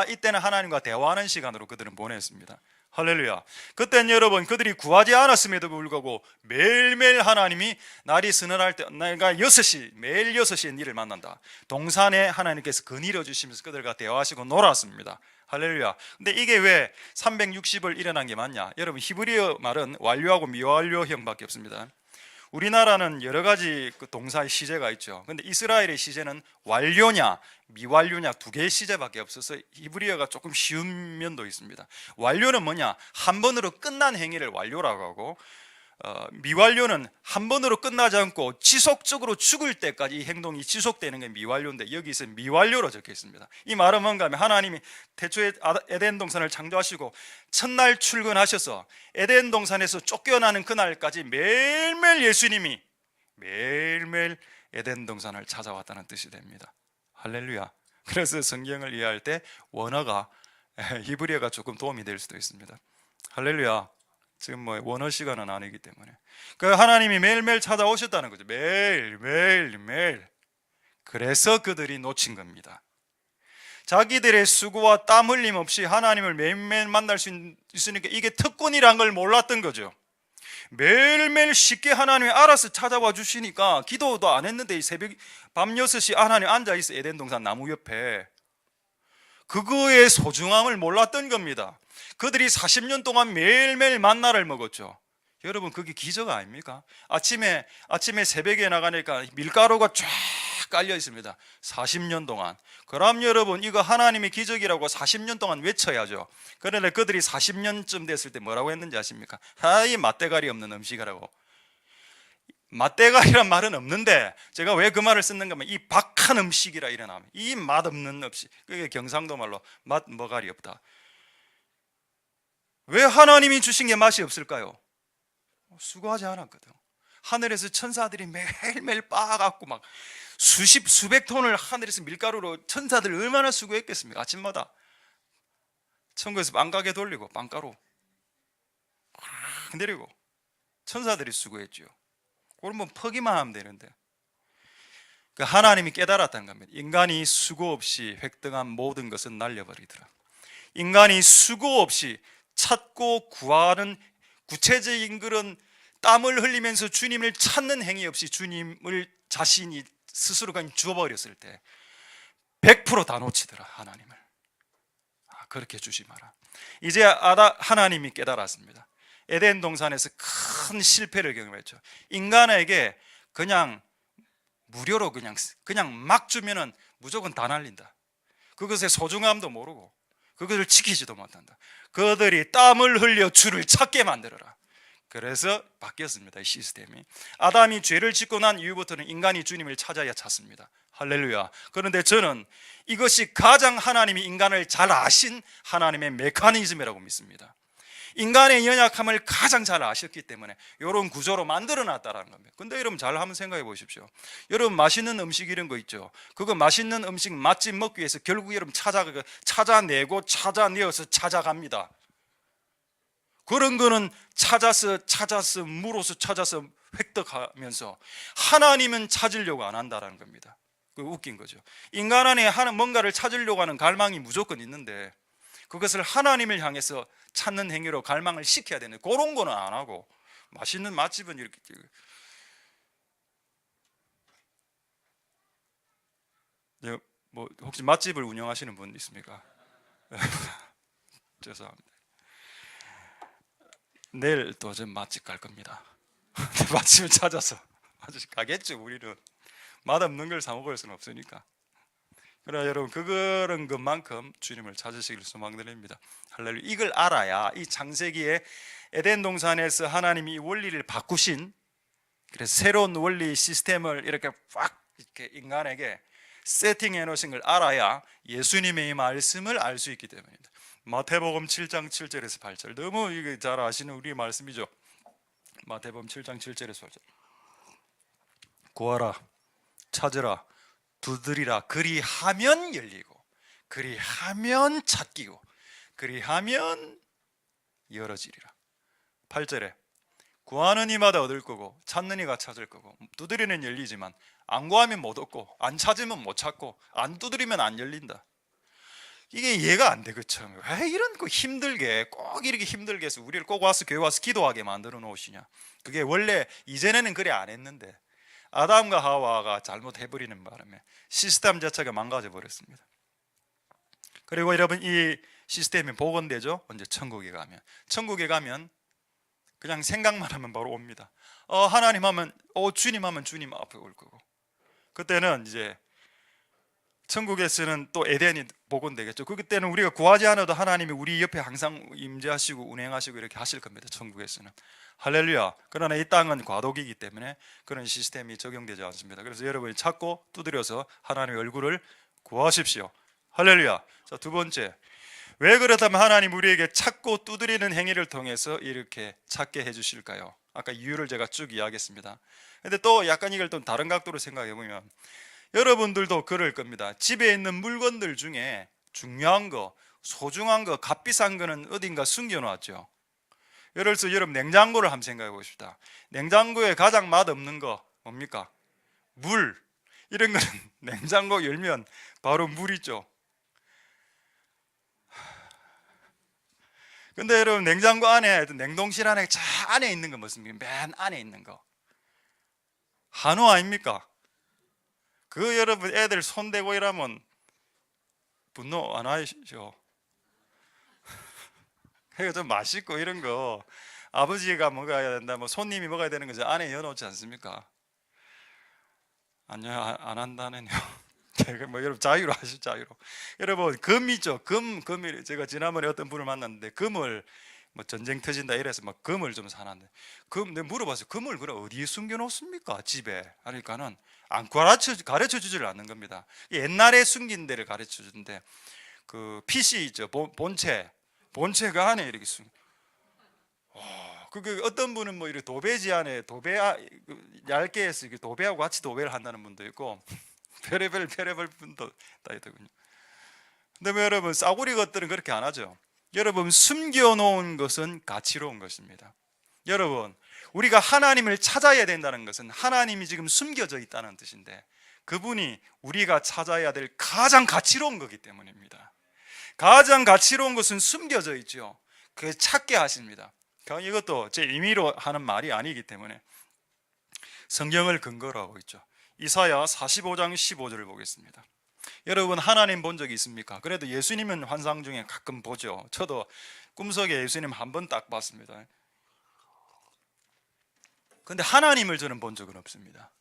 이때는 하나님과 대화하는 시간으로 그들은 보냈습니다. 할렐루야. 그때는 여러분, 그들이 구하지 않았음에도 불구하고 매일매일 하나님이 날이 서늘할 때, 내가 6시, 매일 6시에 니를 만난다, 동산에 하나님께서 거닐어 주시면서 그들과 대화하시고 놀았습니다. 할렐루야. 근데 이게 왜 360을 일어난 게 맞냐? 여러분, 히브리어 말은 완료하고 미완료형밖에 없습니다. 우리나라는 여러 가지 그 동사의 시제가 있죠. 근데 이스라엘의 시제는 완료냐 미완료냐 두 개의 시제밖에 없어서 히브리어가 조금 쉬운 면도 있습니다. 완료는 뭐냐? 한 번으로 끝난 행위를 완료라고 하고, 미완료는 한 번으로 끝나지 않고 지속적으로 죽을 때까지 이 행동이 지속되는 게 미완료인데, 여기서 미완료로 적혀 있습니다. 이 말은 뭔가 하면, 하나님이 태초에 에덴 동산을 창조하시고 첫날 출근하셔서 에덴 동산에서 쫓겨나는 그날까지 매일매일 예수님이 매일매일 에덴 동산을 찾아왔다는 뜻이 됩니다. 할렐루야. 그래서 성경을 이해할 때 원어가, 히브리어가 조금 도움이 될 수도 있습니다. 할렐루야. 지금 뭐 원어 시간은 아니기 때문에, 그 하나님이 매일매일 찾아오셨다는 거죠. 매일. 그래서 그들이 놓친 겁니다. 자기들의 수고와 땀 흘림 없이 하나님을 매일매일 만날 수 있으니까 이게 특권이란 걸 몰랐던 거죠. 매일매일 쉽게 하나님이 알아서 찾아와 주시니까 기도도 안 했는데 새벽 밤 6시 하나님 앉아있어 에덴 동산 나무 옆에. 그거의 소중함을 몰랐던 겁니다. 그들이 40년 동안 매일매일 만나를 먹었죠. 여러분, 그게 기적 아닙니까? 아침에 새벽에 나가니까 밀가루가 쫙 깔려 있습니다. 40년 동안. 그럼 여러분, 이거 하나님의 기적이라고 40년 동안 외쳐야죠. 그런데 그들이 40년쯤 됐을 때 뭐라고 했는지 아십니까? 이 맛대가리 없는 음식이라고. 맛대가리란 말은 없는데, 제가 왜 그 말을 쓰는가 하면, 이 박한 음식이라 일어나면, 이 맛없는 음식, 그게 경상도 말로 맛머가리 없다. 왜 하나님이 주신 게 맛이 없을까요? 수고하지 않았거든. 하늘에서 천사들이 매일매일 빻아갖고 막 수백 톤을 하늘에서 밀가루로, 천사들 얼마나 수고했겠습니까? 아침마다 천국에서 빵가게 돌리고 빵가루 내리고 천사들이 수고했죠. 그러면 퍼기만 하면 되는데, 그 하나님이 깨달았다는 겁니다. 인간이 수고 없이 획득한 모든 것은 날려버리더라. 인간이 수고 없이 찾고 구하는 구체적인 그런 땀을 흘리면서 주님을 찾는 행위 없이 주님을 자신이 스스로 그냥 주어버렸을 때 100% 다 놓치더라. 하나님을. 그렇게 주지 마라. 이제 하나님이 깨달았습니다. 에덴 동산에서 큰 실패를 경험했죠. 인간에게 그냥 무료로 그냥 막 주면은 무조건 다 날린다. 그것의 소중함도 모르고 그것을 지키지도 못한다. 그들이 땀을 흘려 주를 찾게 만들어라. 그래서 바뀌었습니다. 이 시스템이. 아담이 죄를 짓고 난 이후부터는 인간이 주님을 찾아야 찾습니다. 할렐루야. 그런데 저는 이것이 가장 하나님이 인간을 잘 아신 하나님의 메커니즘이라고 믿습니다. 인간의 연약함을 가장 잘 아셨기 때문에 이런 구조로 만들어 놨다는 겁니다. 근데 여러분 잘 한번 생각해 보십시오. 여러분 맛있는 음식 이런 거 있죠. 그거 맛있는 음식 맛집 먹기 위해서 결국 여러분 찾아내고 찾아내어서 찾아갑니다. 그런 거는 찾아서 물어서 찾아서 획득하면서 하나님은 찾으려고 안 한다는 겁니다. 그 웃긴 거죠. 인간 안에 뭔가를 찾으려고 하는 갈망이 무조건 있는데 그것을 하나님을 향해서 찾는 행위로 갈망을 시켜야 되는데 그런 거는 안 하고 맛있는 맛집은 이렇게 뭐 혹시 맛집을 운영하시는 분 있습니까? 죄송합니다. 내일 또 좀 맛집 갈 겁니다. 맛집을 찾아서 아저씨 가겠죠. 우리는 맛없는 걸 사 먹을 수는 없으니까. 그러나 여러분 그런 것만큼 주님을 찾으시길 소망드립니다. 할렐루야. 이걸 알아야 이 창세기에 에덴 동산에서 하나님이 이 원리를 바꾸신, 그래서 새로운 원리 시스템을 이렇게 꽉 이렇게 인간에게 세팅해 놓으신 걸 알아야 예수님의 이 말씀을 알 수 있기 때문입니다. 마태복음 7장 7절에서 8절, 너무 이거 잘 아시는 우리 말씀이죠. 마태복음 7장 7절에서 8절. 구하라, 찾으라, 두드리라. 그리하면 열리고, 그리하면 찾기고, 그리하면 열어지리라. 8절에 구하는 이마다 얻을 거고 찾는 이가 찾을 거고 두드리는 열리지만 안 구하면 못 얻고 안 찾으면 못 찾고 안 두드리면 안 열린다. 이게 이해가 안 돼. 그쵸? 왜 이런 거 힘들게 꼭 이렇게 힘들게 해서 우리를 꼭 와서 교회 와서 기도하게 만들어 놓으시냐. 그게 원래 이전에는 그래 안 했는데 아담과 하와가 잘못해버리는 바람에 시스템 자체가 망가져 버렸습니다. 그리고 여러분 이 시스템이 복원되죠. 언제? 천국에 가면 그냥 생각만 하면 바로 옵니다. 하나님 하면 주님 하면 주님 앞에 올 거고, 그때는 이제 천국에서는 또 에덴이 복원되겠죠. 그때는 우리가 구하지 않아도 하나님이 우리 옆에 항상 임재하시고 운행하시고 이렇게 하실 겁니다. 천국에서는. 할렐루야. 그러나 이 땅은 과도기이기 때문에 그런 시스템이 적용되지 않습니다. 그래서 여러분이 찾고 두드려서 하나님의 얼굴을 구하십시오. 할렐루야. 자, 두 번째, 왜 그렇다면 하나님 우리에게 찾고 두드리는 행위를 통해서 이렇게 찾게 해주실까요? 아까 이유를 제가 쭉 이야기했습니다. 근데 또 약간 이걸 또 다른 각도로 생각해 보면 여러분들도 그럴 겁니다. 집에 있는 물건들 중에 중요한 거, 소중한 거, 값비싼 거는 어딘가 숨겨놨죠. 예를 들어서 여러분 냉장고를 한번 생각해 보십시다. 냉장고에 가장 맛없는 거 뭡니까? 물. 이런 거는 냉장고 열면 바로 물이죠. 근데 여러분 냉장고 안에, 냉동실 안에 저 안에 있는 거 무엇입니까? 맨 안에 있는 거 한우 아닙니까? 그 여러분 애들 손대고 이러면 분노 안 하시죠? 그러니까 좀 맛있고 이런 거 아버지가 먹어야 된다, 뭐 손님이 먹어야 되는 거 저 안에 넣어놓지 않습니까? 아니요, 안 한다네요. 뭐 여러분 자유로 하시죠. 자유로. 여러분 금이죠. 금이 제가 지난번에 어떤 분을 만났는데 금을 뭐 전쟁 터진다 이래서 막 금을 좀 사놨는데 내가 물어봤어요. 금을 그럼 어디에 숨겨놓습니까? 집에. 하니까는 안 가르쳐 주지를 않는 겁니다. 옛날에 숨긴 데를 가르쳐 주는데 그 PC 있죠. 본체가 안에 이렇게 그게 어떤 분은 뭐 이렇게 도배지 안에 얇게 해서 도배하고 같이 도배를 한다는 분도 있고 별의별 분도 다 있더군요. 근데 뭐 여러분 싸구리 것들은 그렇게 안 하죠. 여러분 숨겨놓은 것은 가치로운 것입니다. 여러분 우리가 하나님을 찾아야 된다는 것은 하나님이 지금 숨겨져 있다는 뜻인데 그분이 우리가 찾아야 될 가장 가치로운 거기 때문입니다. 가장 가치로운 것은 숨겨져 있죠. 그 찾게 하십니다. 이것도 제 임의로 하는 말이 아니기 때문에 성경을 근거로 하고 있죠. 이사야 45장 15절을 보겠습니다. 여러분 하나님 본 적이 있습니까? 그래도 예수님은 환상 중에 가끔 보죠. 저도 꿈속에 예수님 한 번 딱 봤습니다. 근데 하나님을 저는 본 적은 없습니다.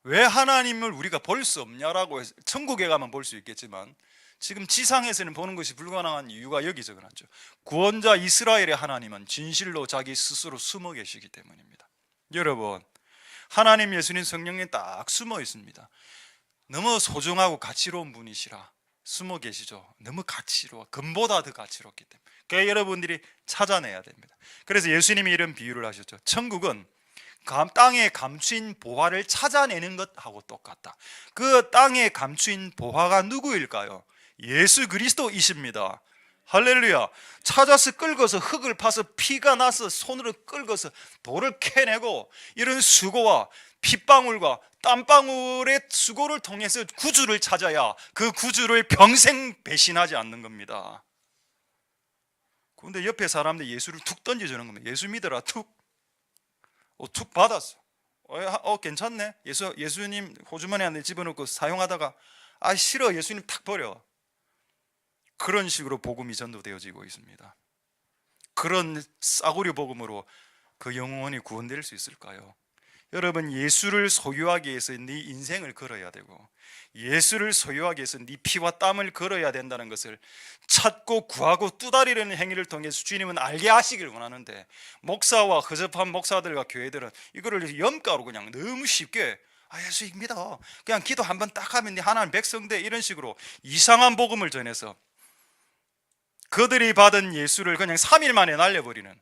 왜 하나님을 우리가 볼 수 없냐라고 해서 천국에 가면 볼 수 있겠지만 지금 지상에서는 보는 것이 불가능한 이유가 여기 적어놨죠. 구원자 이스라엘의 하나님은 진실로 자기 스스로 숨어 계시기 때문입니다. 여러분, 하나님, 예수님, 성령님 딱 숨어 있습니다. 너무 소중하고 가치로운 분이시라 숨어 계시죠. 너무 가치로워, 금보다 더 가치롭기 때문에 그러니까 여러분들이 찾아내야 됩니다. 그래서 예수님이 이런 비유를 하셨죠. 천국은 땅에 감추인 보화를 찾아내는 것하고 똑같다. 그 땅에 감추인 보화가 누구일까요? 예수 그리스도이십니다. 할렐루야. 찾아서 끌고서 흙을 파서 피가 나서 손으로 끌고서 돌을 캐내고 이런 수고와 핏방울과 땀방울의 수고를 통해서 구주를 찾아야 그 구주를 평생 배신하지 않는 겁니다. 그런데 옆에 사람들 예수를 툭 던져주는 겁니다. 예수 믿어라. 툭 받았어. 괜찮네. 예수님 호주머니 안에 집어넣고 사용하다가 싫어. 예수님 탁 버려. 그런 식으로 복음이 전도되어지고 있습니다. 그런 싸구려 복음으로 그 영혼이 구원될 수 있을까요? 여러분, 예수를 소유하기 위해서 네 인생을 걸어야 되고 예수를 소유하기 위해서 네 피와 땀을 걸어야 된다는 것을 찾고 구하고 두다리는 행위를 통해서 주님은 알게 하시길 원하는데, 목사와 허접한 목사들과 교회들은 이거를 염가로 그냥 너무 쉽게 예수 믿어, 그냥 기도 한번 딱 하면 네 하나님 백성 돼, 이런 식으로 이상한 복음을 전해서 그들이 받은 예수를 그냥 3일 만에 날려버리는,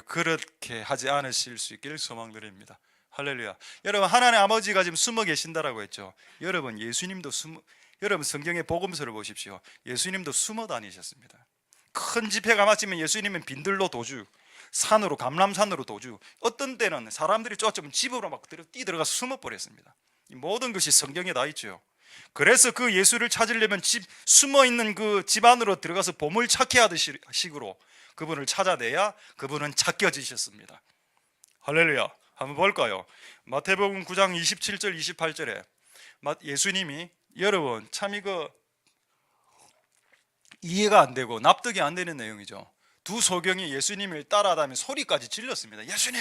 그렇게 하지 않으실 수 있기를 소망드립니다. 할렐루야. 여러분, 하나님 아버지가 지금 숨어 계신다라고 했죠. 여러분, 예수님도 여러분 성경의 복음서를 보십시오. 예수님도 숨어 다니셨습니다. 큰 집회가 마치면 예수님은 빈들로 도주, 산으로, 감람산으로 도주, 어떤 때는 사람들이 쫓아오면 집으로 막 뛰어들어가서 숨어버렸습니다. 이 모든 것이 성경에 다 있죠. 그래서 그 예수를 찾으려면 숨어있는 그 집 안으로 들어가서 보물 찾기 하듯이 식으로 그분을 찾아내야 그분은 찾겨지셨습니다. 할렐루야. 한번 볼까요? 마태복음 9장 27절 28절에 예수님이, 여러분 참 이거 이해가 안 되고 납득이 안 되는 내용이죠. 두 소경이 예수님을 따라다니며 소리까지 질렀습니다. 예수님!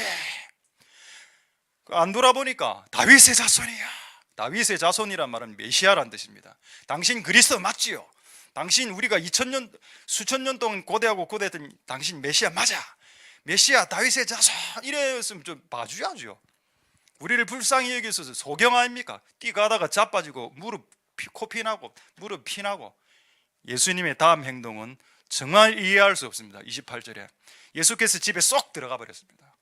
안 돌아보니까 다윗의 자손이야. 다윗의 자손이란 말은 메시아란 뜻입니다. 당신 그리스도 맞지요? 당신 우리가 수천 년 동안 고대하고 고대했던 당신 메시아 맞아. 메시아 다윗의 자손, 이랬으면 좀 봐줘야죠. 우리를 불쌍히 여기셔서 소경 아닙니까? 뛰가다가 자빠지고 코피 나고 무릎 피나고. 예수님의 다음 행동은 정말 이해할 수 없습니다. 28절에 예수께서 집에 쏙 들어가 버렸습니다.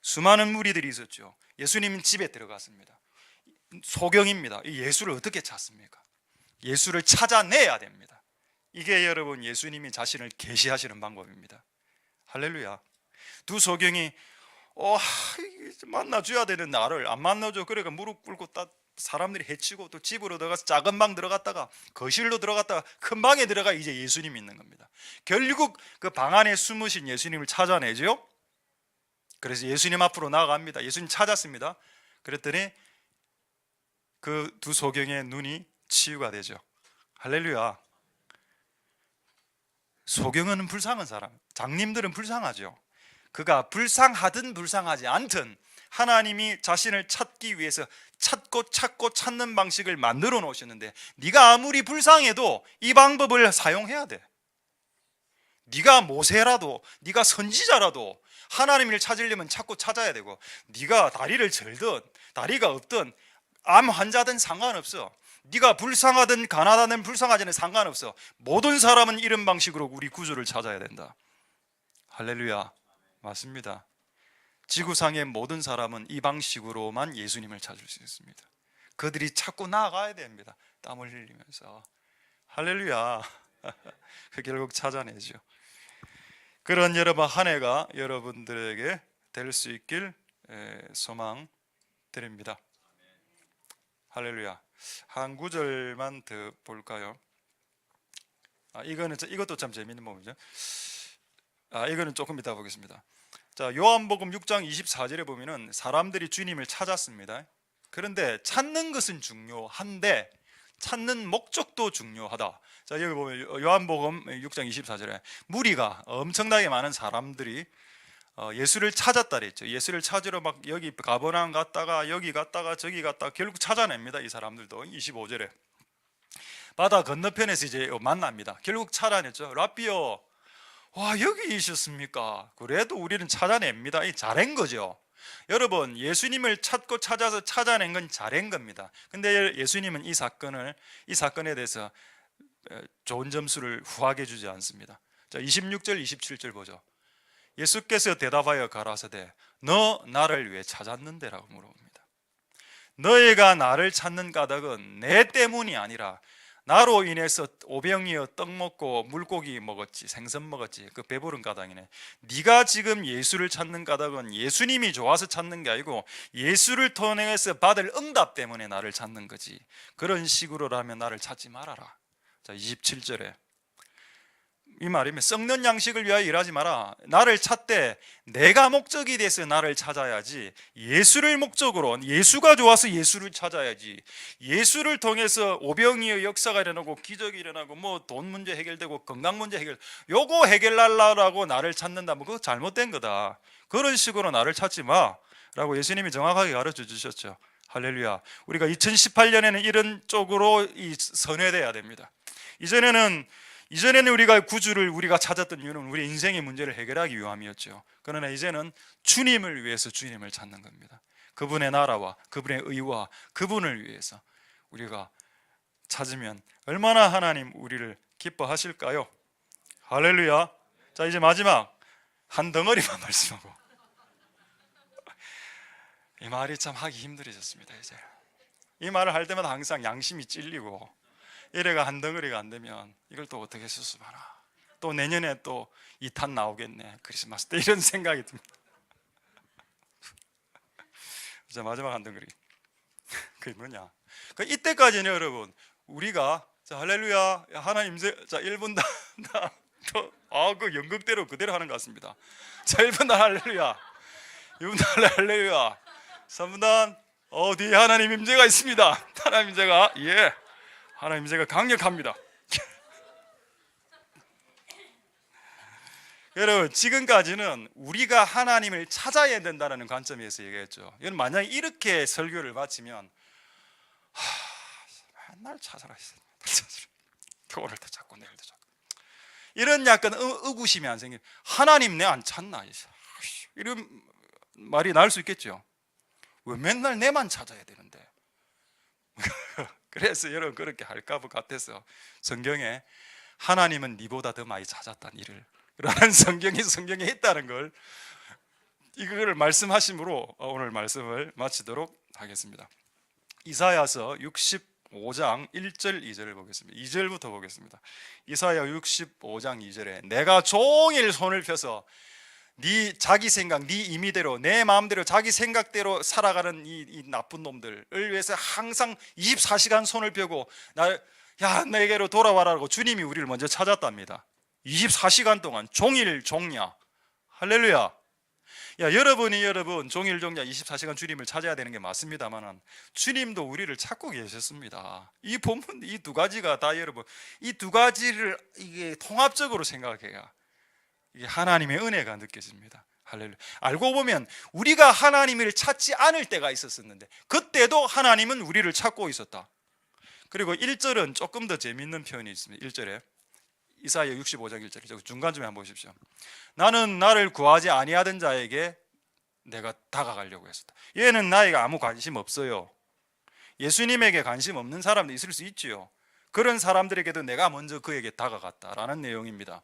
수많은 무리들이 있었죠. 예수님은 집에 들어갔습니다. 소경입니다. 예수를 어떻게 찾습니까? 예수를 찾아내야 됩니다. 이게 여러분 예수님이 자신을 계시하시는 방법입니다. 할렐루야. 두 소경이 만나줘야 되는 나를 안 만나줘. 그러니까 무릎 꿇고 사람들이 해치고 또 집으로 들어가서 작은 방 들어갔다가 거실로 들어갔다가 큰 방에 들어가 이제 예수님이 있는 겁니다. 결국 그 방 안에 숨으신 예수님을 찾아내죠. 그래서 예수님 앞으로 나아갑니다. 예수님 찾았습니다. 그랬더니 그 두 소경의 눈이 치유가 되죠. 할렐루야. 소경은 불쌍한 사람, 장님들은 불쌍하죠. 그가 불쌍하든 불쌍하지 않든 하나님이 자신을 찾기 위해서 찾고 찾는 방식을 만들어 놓으셨는데, 네가 아무리 불쌍해도 이 방법을 사용해야 돼. 네가 모세라도, 네가 선지자라도 하나님을 찾으려면 찾고 찾아야 되고, 네가 다리를 절든 다리가 없든 암 환자든 상관없어. 네가 불쌍하든 가난하든 불쌍하지는 상관없어. 모든 사람은 이런 방식으로 우리 구주를 찾아야 된다. 할렐루야. 맞습니다. 지구상의 모든 사람은 이 방식으로만 예수님을 찾을 수 있습니다. 그들이 찾고 나아가야 됩니다. 땀을 흘리면서. 할렐루야. 결국 찾아내죠. 그런 여러분 한 해가 여러분들에게 될 수 있길 소망 드립니다. 할렐루야. 한 구절만 더 볼까요? 이것도 참 재미있는 부분이죠. 이거는 조금 이따 보겠습니다. 자, 요한복음 6장 24절에 보면은 사람들이 주님을 찾았습니다. 그런데 찾는 것은 중요한데 찾는 목적도 중요하다. 자, 여기 보면 요한복음 6장 24절에 무리가 엄청나게 많은 사람들이 예수를 찾았다 그랬죠. 예수를 찾으러 막 여기 가버나움 갔다가 여기 갔다가 저기 갔다가 결국 찾아냅니다. 이 사람들도 25절에 바다 건너편에서 이제 만납니다. 결국 찾아냈죠. 라비요, 와 여기 있었습니까? 그래도 우리는 찾아냅니다. 이 잘한 거죠. 여러분, 예수님을 찾고 찾아서 찾아낸 건 잘한 겁니다. 근데 예수님은 이 사건에 대해서 좋은 점수를 후하게 주지 않습니다. 자, 26절 27절 보죠. 예수께서 대답하여 가라사대 너 나를 왜 찾았는데? 라고 물어봅니다. 너희가 나를 찾는 까닭은 내 때문이 아니라 나로 인해서 오병이어 떡 먹고 물고기 먹었지, 생선 먹었지, 그 배부른 까닭이네. 네가 지금 예수를 찾는 까닭은 예수님이 좋아서 찾는 게 아니고 예수를 통해서 받을 응답 때문에 나를 찾는 거지. 그런 식으로라면 나를 찾지 말아라. 자, 27절에 이 말이면 썩는 양식을 위하여 일하지 마라. 나를 찾되 내가 목적이 돼서 나를 찾아야지. 예수를 목적으로, 예수가 좋아서 예수를 찾아야지. 예수를 통해서 오병이어 역사가 일어나고 기적이 일어나고 뭐 돈 문제 해결되고 건강 문제 해결, 요거 해결하려고 나를 찾는다면 그거 잘못된 거다. 그런 식으로 나를 찾지 마 라고 예수님이 정확하게 가르쳐 주셨죠. 할렐루야. 우리가 2018년에는 이런 쪽으로 선회돼야 됩니다. 이전에는 우리가 구주를 우리가 찾았던 이유는 우리 인생의 문제를 해결하기 위함이었죠. 그러나 이제는 주님을 위해서 주님을 찾는 겁니다. 그분의 나라와 그분의 의와 그분을 위해서 우리가 찾으면 얼마나 하나님 우리를 기뻐하실까요? 할렐루야. 자, 이제 마지막 한 덩어리만 말씀하고 이 말이 참 하기 힘들어졌습니다. 이제 이 말을 할 때마다 항상 양심이 찔리고 이래가 한 덩어리가 안 되면 이걸 또 어떻게 수습하나, 또 내년에 또 2탄 나오겠네, 크리스마스 때, 이런 생각이 듭니다. 자, 마지막 한 덩어리 그게 뭐냐, 이때까지는 여러분 우리가 자, 할렐루야, 하나님 자 1분 그 연극대로 그대로 하는 것 같습니다. 자, 1분 단 할렐루야, 2분 단 할렐루야, 3분 단 뒤에 하나님 임재가 있습니다. 하나님 임재가 하나님 임재가 강력합니다. 여러분, 지금까지는 우리가 하나님을 찾아야 된다는 관점에서 얘기했죠. 여러분, 만약에 이렇게 설교를 마치면 맨날 찾아라, 오늘도 찾고 내일도 찾고, 이런 약간 의구심이 안 생겨. 하나님 내 안 찾나, 이런 말이 나올 수 있겠죠. 왜 맨날 내만 찾아야 되는데? 그래서 여러분, 그렇게 할까 같아서 성경에 하나님은 니보다 더 많이 찾았다는 일을 라는 성경에 있다는 걸, 이걸 말씀하심으로 오늘 말씀을 마치도록 하겠습니다. 이사야서 65장 1절 2절을 보겠습니다. 2절부터 보겠습니다. 이사야 65장 2절에 내가 종일 손을 펴서 네 자기 생각, 네 임의대로 내 마음대로 자기 생각대로 살아가는 이 나쁜 놈들을 위해서 항상 24시간 손을 펴고 내게로 돌아와라고 주님이 우리를 먼저 찾았답니다. 24시간 동안 종일 종야. 할렐루야. 여러분 종일 종야 24시간 주님을 찾아야 되는 게 맞습니다만은 주님도 우리를 찾고 계셨습니다. 이 본문 이 두 가지가 다 여러분, 이 두 가지를 이게 통합적으로 생각해야 이게 하나님의 은혜가 느껴집니다. 할렐루야. 알고 보면 우리가 하나님을 찾지 않을 때가 있었는데 그때도 하나님은 우리를 찾고 있었다. 그리고 1절은 조금 더 재미있는 표현이 있습니다. 1절에 이사야 65장 1절 중간쯤에 한번 보십시오. 나는 나를 구하지 아니하던 자에게 내가 다가가려고 했었다. 얘는 나에게 아무 관심 없어요. 예수님에게 관심 없는 사람도 있을 수 있지요. 그런 사람들에게도 내가 먼저 그에게 다가갔다라는 내용입니다.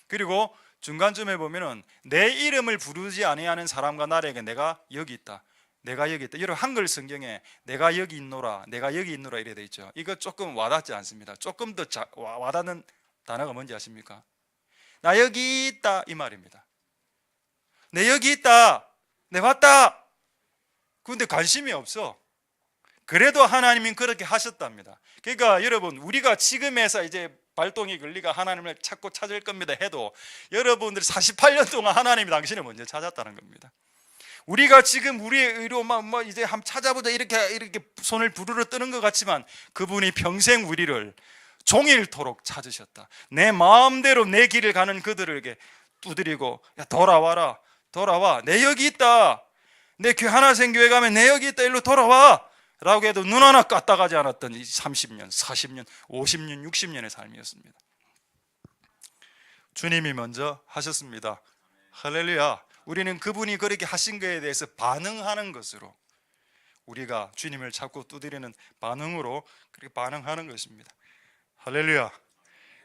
그리고 중간쯤에 보면은 내 이름을 부르지 아니하는 사람과 나에게 내가 여기 있다. 내가 여기 있다. 여러분, 한글 성경에 내가 여기 있노라, 내가 여기 있노라 이래 돼 있죠. 이거 조금 와닿지 않습니다. 조금 더 와닿는 단어가 뭔지 아십니까? 나 여기 있다, 이 말입니다. 내 여기 있다, 내 왔다. 그런데 관심이 없어. 그래도 하나님은 그렇게 하셨답니다. 그러니까 여러분, 우리가 지금에서 이제 발동이 걸리가 하나님을 찾고 찾을 겁니다 해도 여러분들 48년 동안 하나님이 당신을 먼저 찾았다는 겁니다. 우리가 지금 우리의 의로 이제 한번 찾아보자 이렇게 손을 부르르 뜨는 것 같지만 그분이 평생 우리를 종일토록 찾으셨다. 내 마음대로 내 길을 가는 그들에게 두드리고 돌아와라, 돌아와. 내 여기 있다. 내 하나생교회 가면 내 여기 있다. 일로 돌아와. 라고 해도 눈 하나 까딱하지 않았던 이 30년, 40년, 50년, 60년의 삶이었습니다. 주님이 먼저 하셨습니다. 할렐루야. 우리는 그분이 그렇게 하신 것에 대해서 반응하는 것으로, 우리가 주님을 찾고 두드리는 반응으로 그렇게 반응하는 것입니다. 할렐루야.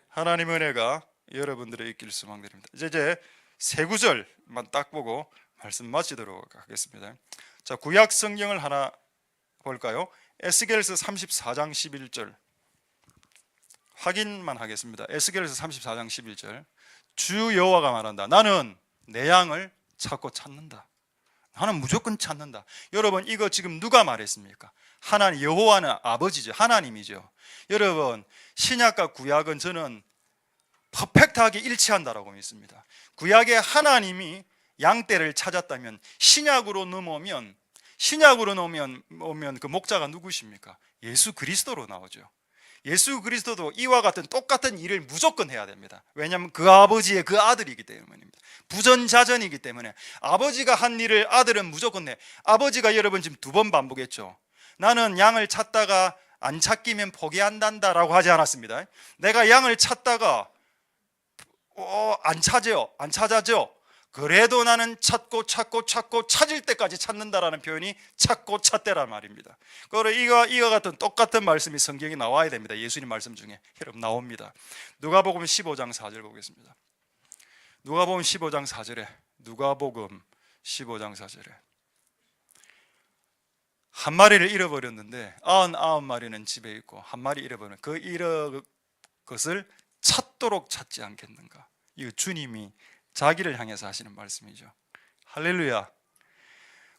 하나님 은혜가 여러분들의 있기를 소망드립니다. 이제 세 구절만 딱 보고 말씀 마치도록 하겠습니다. 자, 구약 성경을 하나 볼까요? 에스겔서 34장 11절 확인만 하겠습니다. 에스겔서 34장 11절. 주 여호와가 말한다. 나는 내 양을 찾고 찾는다. 나는 무조건 찾는다. 여러분, 이거 지금 누가 말했습니까? 하나님, 여호와는 아버지죠. 하나님이죠. 여러분, 신약과 구약은 저는 퍼펙트하게 일치한다라고 믿습니다. 구약의 하나님이 양떼를 찾았다면 신약으로 넘어오면 그 목자가 누구십니까? 예수 그리스도로 나오죠. 예수 그리스도도 이와 같은 똑같은 일을 무조건 해야 됩니다. 왜냐하면 그 아버지의 그 아들이기 때문입니다. 부전자전이기 때문에 아버지가 한 일을 아들은 무조건 해. 아버지가 여러분 지금 2번 반복했죠. 나는 양을 찾다가 안 찾기면 포기한단다라고 하지 않았습니다. 내가 양을 찾다가 안 찾아져. 그래도 나는 찾고 찾을 때까지 찾는다라는 표현이 찾고 찾대란 말입니다. 그리고 이와 같은 똑같은 말씀이 성경에 나와야 됩니다. 예수님 말씀 중에 여러분 나옵니다. 누가복음 15장 4절 보겠습니다. 누가복음 15장 4절에 누가복음 15장 4절에 한 마리를 잃어버렸는데 99마리는 집에 있고 한 마리 잃어버린 그 잃은 것을 찾도록 찾지 않겠는가. 이거 주님이 자기를 향해서 하시는 말씀이죠. 할렐루야.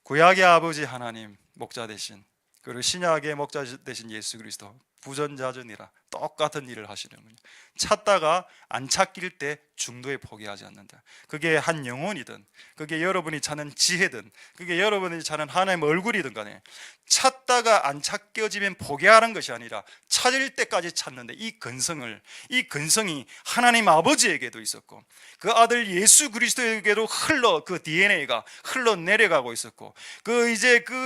구약의 아버지 하나님 목자 되신, 그리고 신약의 목자 되신 예수 그리스도 부전자전이라 똑같은 일을 하시는군요. 찾다가 안 찾길 때 중도에 포기하지 않는다. 그게 한 영혼이든, 그게 여러분이 찾는 지혜든, 그게 여러분이 찾는 하나님 얼굴이든 간에 찾다가 안 찾겨지면 포기하는 것이 아니라 찾을 때까지 찾는데, 이 근성이 하나님 아버지에게도 있었고 그 아들 예수 그리스도에게도 그 DNA가 흘러내려가고 있었고, 그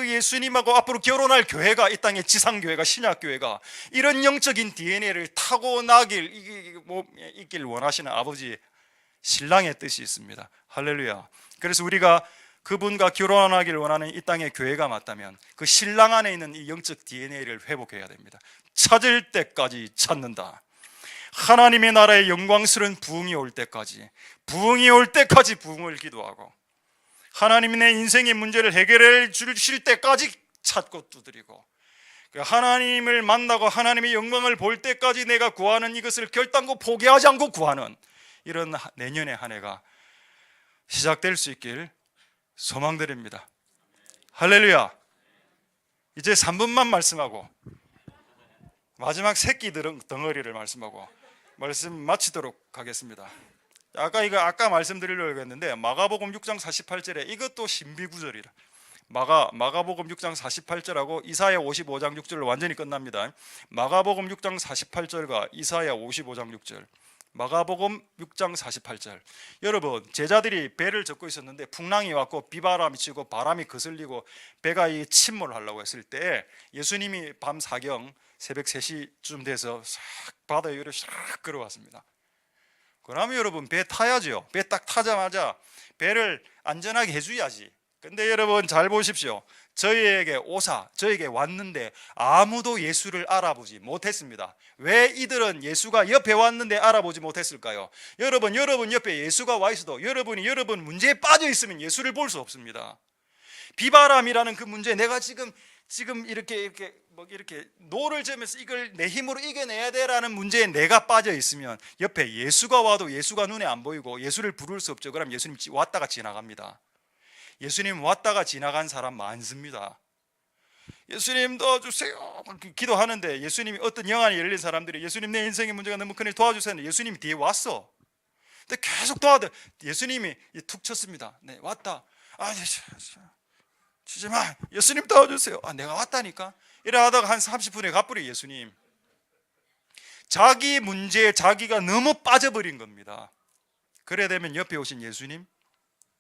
예수님하고 앞으로 결혼할 교회가, 이 땅의 지상교회가, 신약교회가 이런 영적인 DNA를 타고나길 있길 원하시는 아버지 신랑의 뜻이 있습니다. 할렐루야. 그래서 우리가 그분과 결혼하길 원하는 이 땅의 교회가 맞다면 그 신랑 안에 있는 이 영적 DNA를 회복해야 됩니다. 찾을 때까지 찾는다. 하나님의 나라의 영광스러운 부흥이 올 때까지 부흥을 기도하고, 하나님이 내 인생의 문제를 해결해 주실 때까지 찾고 두드리고, 하나님을 만나고 하나님의 영광을 볼 때까지 내가 구하는 이것을 결단코 포기하지 않고 구하는 이런 내년의 한 해가 시작될 수 있길 소망드립니다. 할렐루야. 이제 3분만 말씀하고 마지막 새끼 덩어리를 말씀하고 말씀 마치도록 하겠습니다. 아까 말씀드리려고 했는데 마가복음 6장 48절에 이것도 신비구절이라. 마가복음 6장 48절하고 이사야 55장 6절로 완전히 끝납니다. 마가복음 6장 48절과 이사야 55장 6절. 마가복음 6장 48절. 여러분, 제자들이 배를 젓고 있었는데 풍랑이 왔고 비바람이 치고 바람이 거슬리고 배가 침몰하려고 했을 때 예수님이 밤 사경 새벽 3시쯤 돼서 싹 바다 위로 싹 걸어왔습니다. 그러면 여러분, 배 타야죠. 배 딱 타자마자 배를 안전하게 해줘야지. 근데 여러분 잘 보십시오. 저희에게 왔는데 아무도 예수를 알아보지 못했습니다. 왜 이들은 예수가 옆에 왔는데 알아보지 못했을까요? 여러분 옆에 예수가 와 있어도 여러분 문제에 빠져 있으면 예수를 볼 수 없습니다. 비바람이라는 그 문제, 내가 지금 이렇게 노를 져면서 이걸 내 힘으로 이겨내야 돼라는 문제에 내가 빠져 있으면 옆에 예수가 와도 예수가 눈에 안 보이고 예수를 부를 수 없죠. 그럼 예수님 왔다가 지나갑니다. 예수님 왔다가 지나간 사람 많습니다. 예수님 도와주세요 기도하는데 예수님이 어떤 영안이 열린 사람들이 예수님 내 인생의 문제가 너무 크니 도와주세요. 예수님이 뒤에 왔어. 근데 계속 예수님이 툭 쳤습니다. 네, 왔다. 치지 마. 예수님 도와주세요. 내가 왔다니까. 이래 하다가 한 30분에 가버려. 예수님 자기 문제에 자기가 너무 빠져버린 겁니다. 그래 되면 옆에 오신 예수님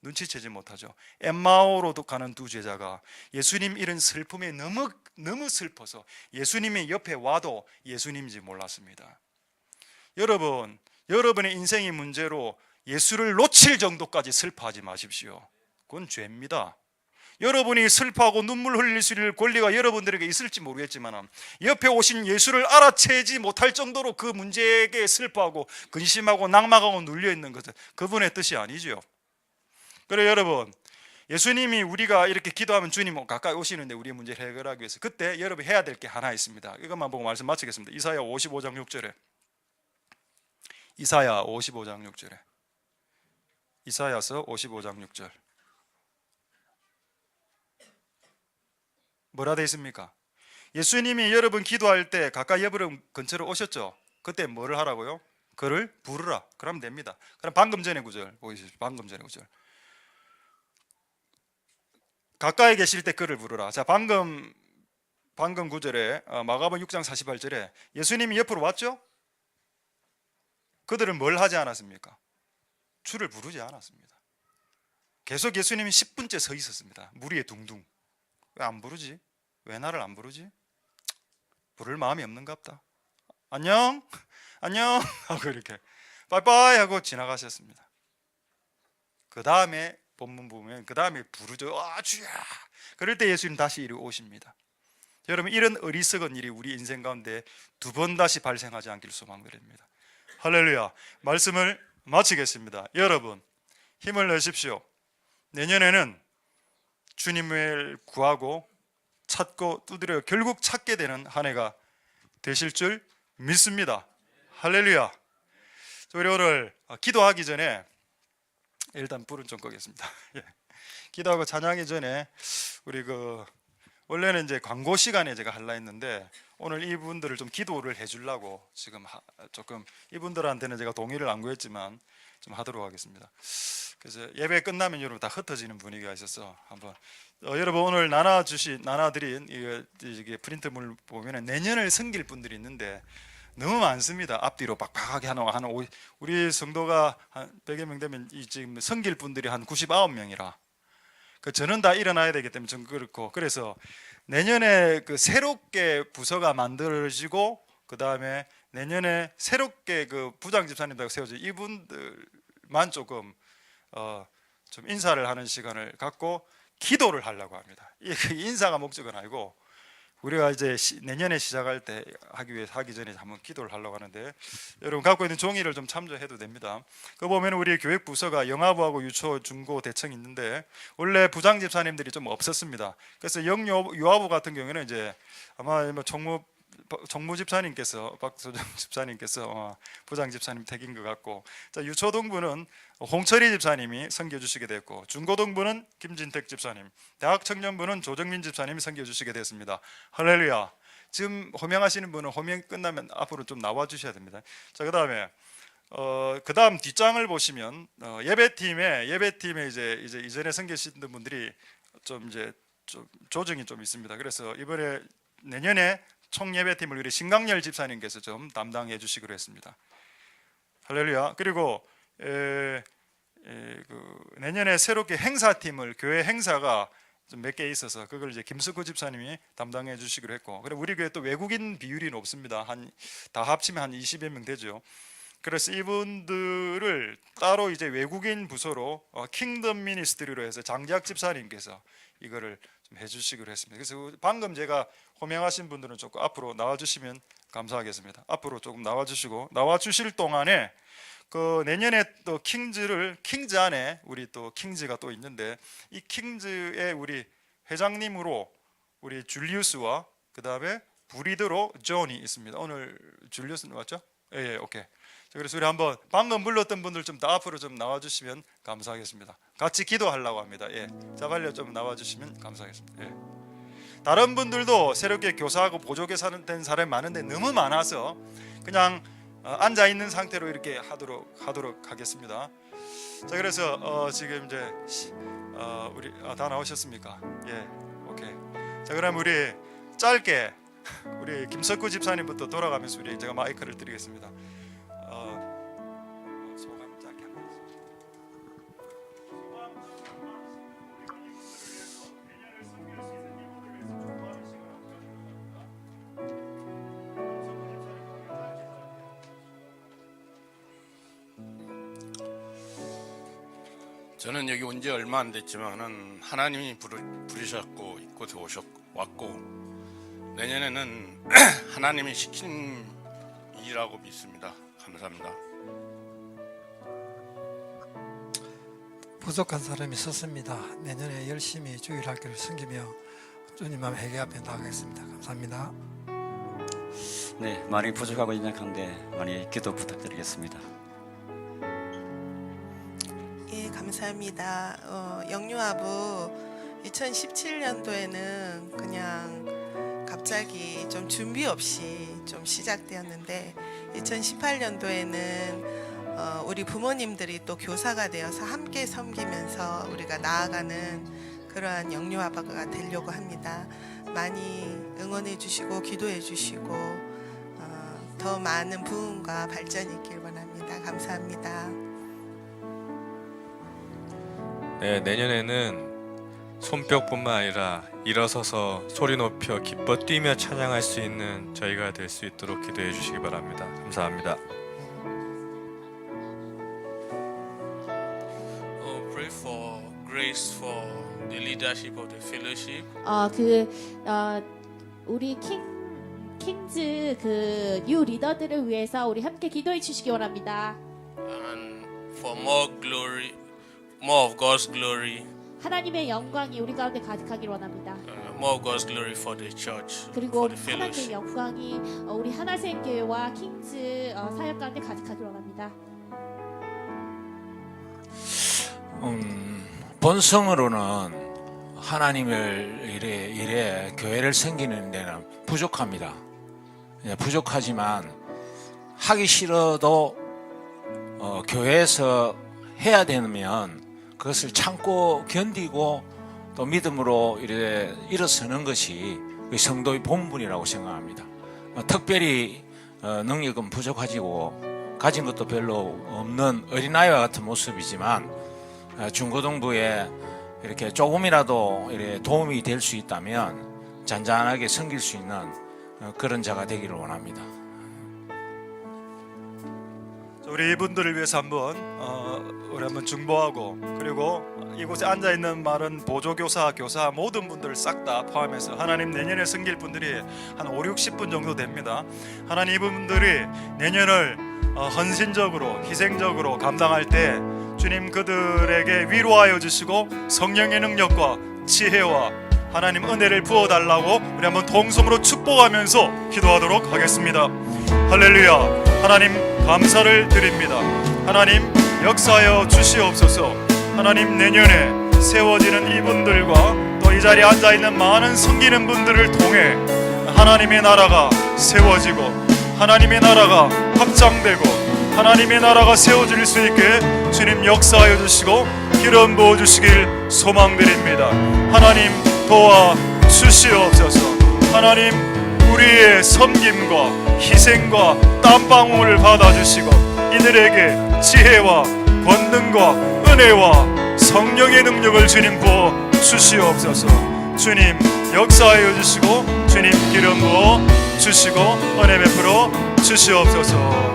눈치채지 못하죠. 엠마오로도 가는 두 제자가 예수님 이런 슬픔에 너무 슬퍼서 예수님이 옆에 와도 예수님인지 몰랐습니다. 여러분, 여러분의 인생의 문제로 예수를 놓칠 정도까지 슬퍼하지 마십시오. 그건 죄입니다. 여러분이 슬퍼하고 눈물 흘릴 수 있는 권리가 여러분들에게 있을지 모르겠지만 옆에 오신 예수를 알아채지 못할 정도로 그 문제에게 슬퍼하고 근심하고 낙망하고 눌려있는 것은 그분의 뜻이 아니죠. 그래 여러분, 예수님이 우리가 이렇게 기도하면 주님 가까이 오시는데 우리의 문제를 해결하기 위해서 그때 여러분 해야 될 게 하나 있습니다. 이것만 보고 말씀 마치겠습니다. 이사야 55장 6절에 이사야 55장 6절에 이사야서 55장 6절 뭐라 되어 있습니까? 예수님이 여러분 기도할 때 가까이 여러분 근처로 오셨죠? 그때 뭐를 하라고요? 그를 부르라. 그러면 됩니다. 그럼 방금 전에 구절 보이시죠? 방금 전에 구절 가까이 계실 때 그를 부르라. 자, 방금 구절에 마가복음 6장 48절에 예수님이 옆으로 왔죠? 그들은 뭘 하지 않았습니까? 주를 부르지 않았습니다. 계속 예수님이 10분째 서 있었습니다. 물 위에 둥둥. 왜 안 부르지? 왜 나를 안 부르지? 부를 마음이 없는갑다. 안녕 안녕 하고 이렇게 빠이빠이 하고 지나가셨습니다. 그 다음에 본문 보면 그 다음에 부르죠. 주야. 그럴 때 예수님 다시 이리 오십니다. 여러분, 이런 어리석은 일이 우리 인생 가운데 두 번 다시 발생하지 않길 소망드립니다. 할렐루야. 말씀을 마치겠습니다. 여러분, 힘을 내십시오. 내년에는 주님을 구하고 찾고 두드려 결국 찾게 되는 한 해가 되실 줄 믿습니다. 할렐루야. 우리 오늘 기도하기 전에 일단 불은 좀 끄겠습니다. 기도하고 찬양하기 전에 우리 원래는 이제 광고 시간에 제가 하려 했는데 오늘 이분들을 좀 기도를 해주려고 지금 조금 이분들한테는 제가 동의를 안 구했지만 좀 하도록 하겠습니다. 그래서 예배 끝나면 여러분 다 흩어지는 분위기가 있어서 한번 여러분 오늘 나눠드린 이게 프린트물 보면은 내년을 섬길 분들이 있는데 너무 많습니다. 앞뒤로 빡빡하게 하는 우리 성도가 한 100여 명 되면 지금 섬길 분들이 한 99명이라 저는 다 일어나야 되기 때문에 좀 그렇고, 그래서 내년에 새롭게 부서가 만들어지고 그 다음에 내년에 새롭게 부장 집사님들 세워져 이분들만 조금 좀 인사를 하는 시간을 갖고 기도를 하려고 합니다. 인사가 목적은 아니고 우리가 이제 내년에 시작할 때 하기 전에 한번 기도를 하려고 하는데 여러분 갖고 있는 종이를 좀 참조해도 됩니다. 그 보면 우리 교육 부서가 영아부하고 유초, 중고, 대청이 있는데 원래 부장 집사님들이 좀 없었습니다. 그래서 유아부 같은 경우에는 이제 아마 정무 집사님께서 박소정 집사님께서 부장 집사님 택인 것 같고, 자, 유초동부는 홍철희 집사님이 섬겨주시게 됐고, 중고동부는 김진택 집사님, 대학청년부는 조정민 집사님이 섬겨주시게 됐습니다. 할렐루야. 지금 호명하시는 분은 호명 끝나면 앞으로 좀 나와 주셔야 됩니다. 자, 그다음에 그다음 뒷장을 보시면 예배팀에 이제 이전에 섬기신 분들이 좀 조정이 좀 있습니다. 그래서 이번에 내년에 총예배팀을 우리 신강렬 집사님께서 좀 담당해 주시기로 했습니다. 할렐루야. 그리고 내년에 새롭게 행사팀을 교회 행사가 좀 몇 개 있어서 그걸 이제 김석구 집사님이 담당해 주시기로 했고, 그리고 우리 교회 또 외국인 비율이 높습니다. 다 합치면 한 20여 명 되죠. 그래서 이분들을 따로 이제 외국인 부서로 킹덤 미니스트리로 해서 장재학 집사님께서 이거를 좀 해주시기로 했습니다. 그래서 방금 제가 호명하신 분들은 조금 앞으로 나와주시면 감사하겠습니다. 앞으로 조금 나와주시고, 나와주실 동안에 내년에 또 킹즈 안에 우리 또 킹즈가 또 있는데 이 킹즈의 우리 회장님으로 우리 줄리우스와 그 다음에 브리드로 존이 있습니다. 오늘 줄리우스는 맞죠? 예, 오케이. 그래서 우리 한번 방금 불렀던 분들 좀 다 앞으로 좀 나와주시면 감사하겠습니다. 같이 기도하려고 합니다. 예, 자 빨리 좀 나와주시면 감사하겠습니다. 예. 다른 분들도 새롭게 교사하고 보조교 된 사람이 많은데 너무 많아서 그냥 앉아 있는 상태로 이렇게 하도록 하겠습니다. 자, 그래서 지금 이제 우리 다 나오셨습니까? 예, 오케이. 자, 그럼 우리 짧게 우리 김석구 집사님부터 돌아가면서 우리 제가 마이크를 드리겠습니다. 소감 짧게 한번.
저는 여기 온 지 얼마 안 됐지만은 하나님이 부르셨고 이곳에 왔고 내년에는 하나님이 시킨 일이라고 믿습니다. 감사합니다.
부족한 사람이 있었습니다. 내년에 열심히 주일학교를 섬기며 주님 앞 회개 앞에 나가겠습니다. 감사합니다.
네, 많이 부족하고 연약한데 많이 기도 부탁드리겠습니다.
예, 감사합니다. 영유아부 2017년도에는 그냥 갑자기 좀 준비 없이 좀 시작되었는데 2018년도에는 우리 부모님들이 또 교사가 되어서 함께 섬기면서 우리가 나아가는 그러한 영유아부가 되려고 합니다. 많이 응원해 주시고 기도해 주시고 더 많은 부흥과 발전이 있길 원합니다. 감사합니다.
네, 내년에는 손뼉뿐만 아니라 일어서서 소리 높여 기뻐 뛰며 찬양할 수 있는 저희가 될 수 있도록 기도해 주시기 바랍니다. 감사합니다.
Pray for grace for the leadership of the fellowship.
우리 킹즈 뉴 리더들을 위해서 우리 함께 기도해 주시기 원합니다.
And for more glory, more of God's glory,
하나님의 영광이 우리 가운데 가득하기를 원합니다.
more of God's glory for the church,
그리고
for the
하나님의
fellowship.
영광이 우리 하나생교회와 킹즈 사역 가운데 가득하기를 원합니다.
본성으로는 하나님을 이래 교회를 섬기는 데는 부족합니다. 부족하지만 하기 싫어도 교회에서 해야 되면 그것을 참고 견디고 또 믿음으로 일어서는 것이 성도의 본분이라고 생각합니다. 특별히 능력은 부족하지고 가진 것도 별로 없는 어린아이와 같은 모습이지만 중고등부에 이렇게 조금이라도 이렇게 도움이 될 수 있다면 잔잔하게 섬길 수 있는 그런 자가 되기를 원합니다.
우리 이분들을 위해서 우리 한번 중보하고, 그리고 이곳에 앉아 있는 많은 보조교사, 교사 모든 분들 싹 다 포함해서 하나님 내년에 섬길 분들이 한 5, 60분 정도 됩니다. 하나님 이분들이 내년을 헌신적으로 희생적으로 감당할 때 주님 그들에게 위로하여 주시고 성령의 능력과 지혜와 하나님 은혜를 부어달라고 우리 한번 동성으로 축복하면서 기도하도록 하겠습니다. 할렐루야. 하나님 감사를 드립니다. 하나님 역사하여 주시옵소서. 하나님 내년에 세워지는 이분들과 또 이 자리에 앉아있는 많은 섬기는 분들을 통해 하나님의 나라가 세워지고 하나님의 나라가 확장되고 하나님의 나라가 세워질 수 있게 주님 역사하여 주시고 기름 부어 주시길 소망드립니다. 하나님 도와 주시옵소서. 하나님 우리의 섬김과 희생과 땀방울을 받아주시고 이들에게 지혜와 권능과 은혜와 성령의 능력을 주님 부어 주시옵소서. 주님 역사하여 주시고 주님 기름 부어 주시고 은혜 베풀어 주시옵소서.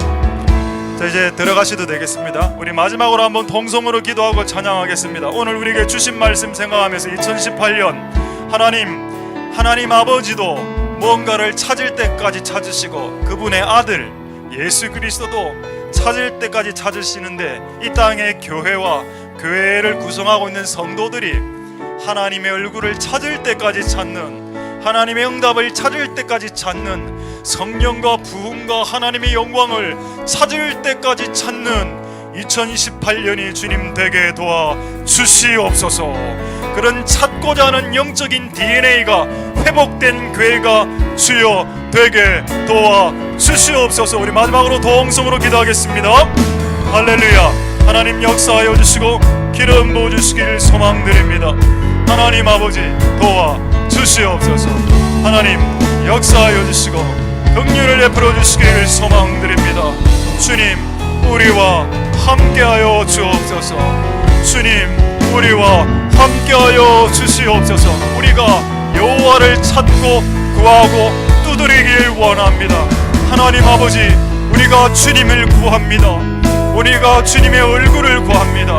자, 이제 들어가셔도 되겠습니다. 우리 마지막으로 한번 동성으로 기도하고 찬양하겠습니다. 오늘 우리에게 주신 말씀 생각하면서 2018년 하나님 아버지도 뭔가를 찾을 때까지 찾으시고 그분의 아들 예수 그리스도도 찾을 때까지 찾으시는데 이 땅의 교회를 구성하고 있는 성도들이 하나님의 얼굴을 찾을 때까지 찾는, 하나님의 응답을 찾을 때까지 찾는, 성령과 부흥과 하나님의 영광을 찾을 때까지 찾는 2018년이 주님 되게 도와 주시옵소서. 그런 찾고자 하는 영적인 DNA가 회복된 교회가 주여 되게 도와 주시옵소서. 우리 마지막으로 동성으로 기도하겠습니다. 할렐루야. 하나님 역사하여 주시고 기름 부어 주시길 소망드립니다. 하나님 아버지 도와 주시옵소서. 하나님 역사하여 주시고 긍휼을 베풀어 주시길 소망드립니다. 주님 우리와 함께하여 주옵소서. 주님 우리와 함께하여 주시옵소서. 우리가 여호와를 찾고 구하고 두드리길 원합니다. 하나님 아버지 우리가 주님을 구합니다. 우리가 주님의 얼굴을 구합니다.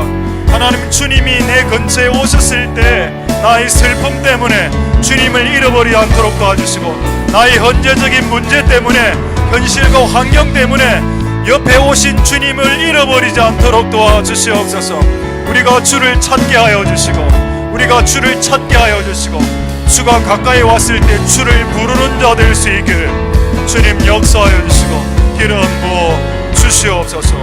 하나님, 주님이 내 근처에 오셨을 때 나의 슬픔 때문에 주님을 잃어버리지 않도록 도와주시고, 나의 현재적인 문제 때문에, 현실과 환경 때문에 옆에 오신 주님을 잃어버리지 않도록 도와주시옵소서. 우리가 주를 찾게 하여 주시고, 우리가 주를 찾게 하여 주시고, 주가 가까이 왔을 때 주를 부르는 자 될 수 있기를 주님 역사하여 주시고 기름 부어 주시옵소서.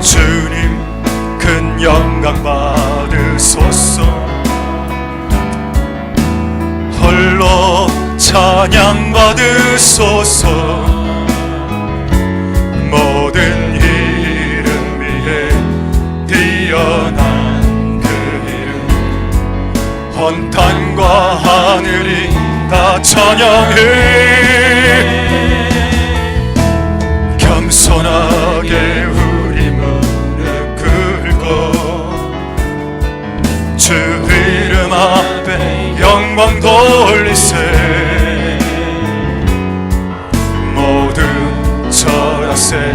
주님 큰 영광 받으소서. 홀로 찬양 받으소서. 모든 이름 위에 뛰어난 그 이름, 온 땅과 하늘이 다 찬양해. 겸손하게 우리 무릎 꿇고 주 이름 앞에 영광 돌리세. 모든 절하세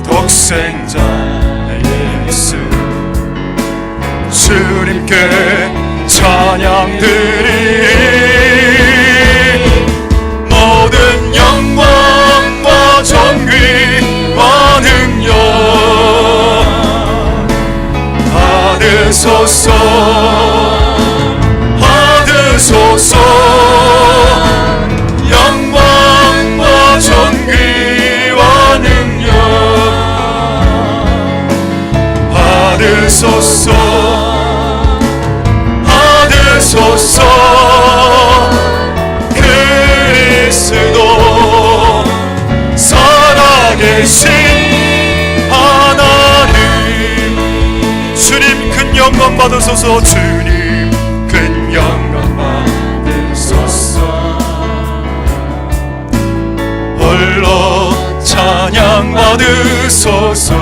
독생자 예수, 주님께 찬양 드리. 모든 영광과 존귀와 능력 받으소서, 받으소서. 영광과 존귀와 능력 받으소서, 받으소서. 그리스도 살아계신 하나님, 주님 큰 영광 받으소서. 주님 큰 영광 받으소서. 홀로 찬양 받으소서.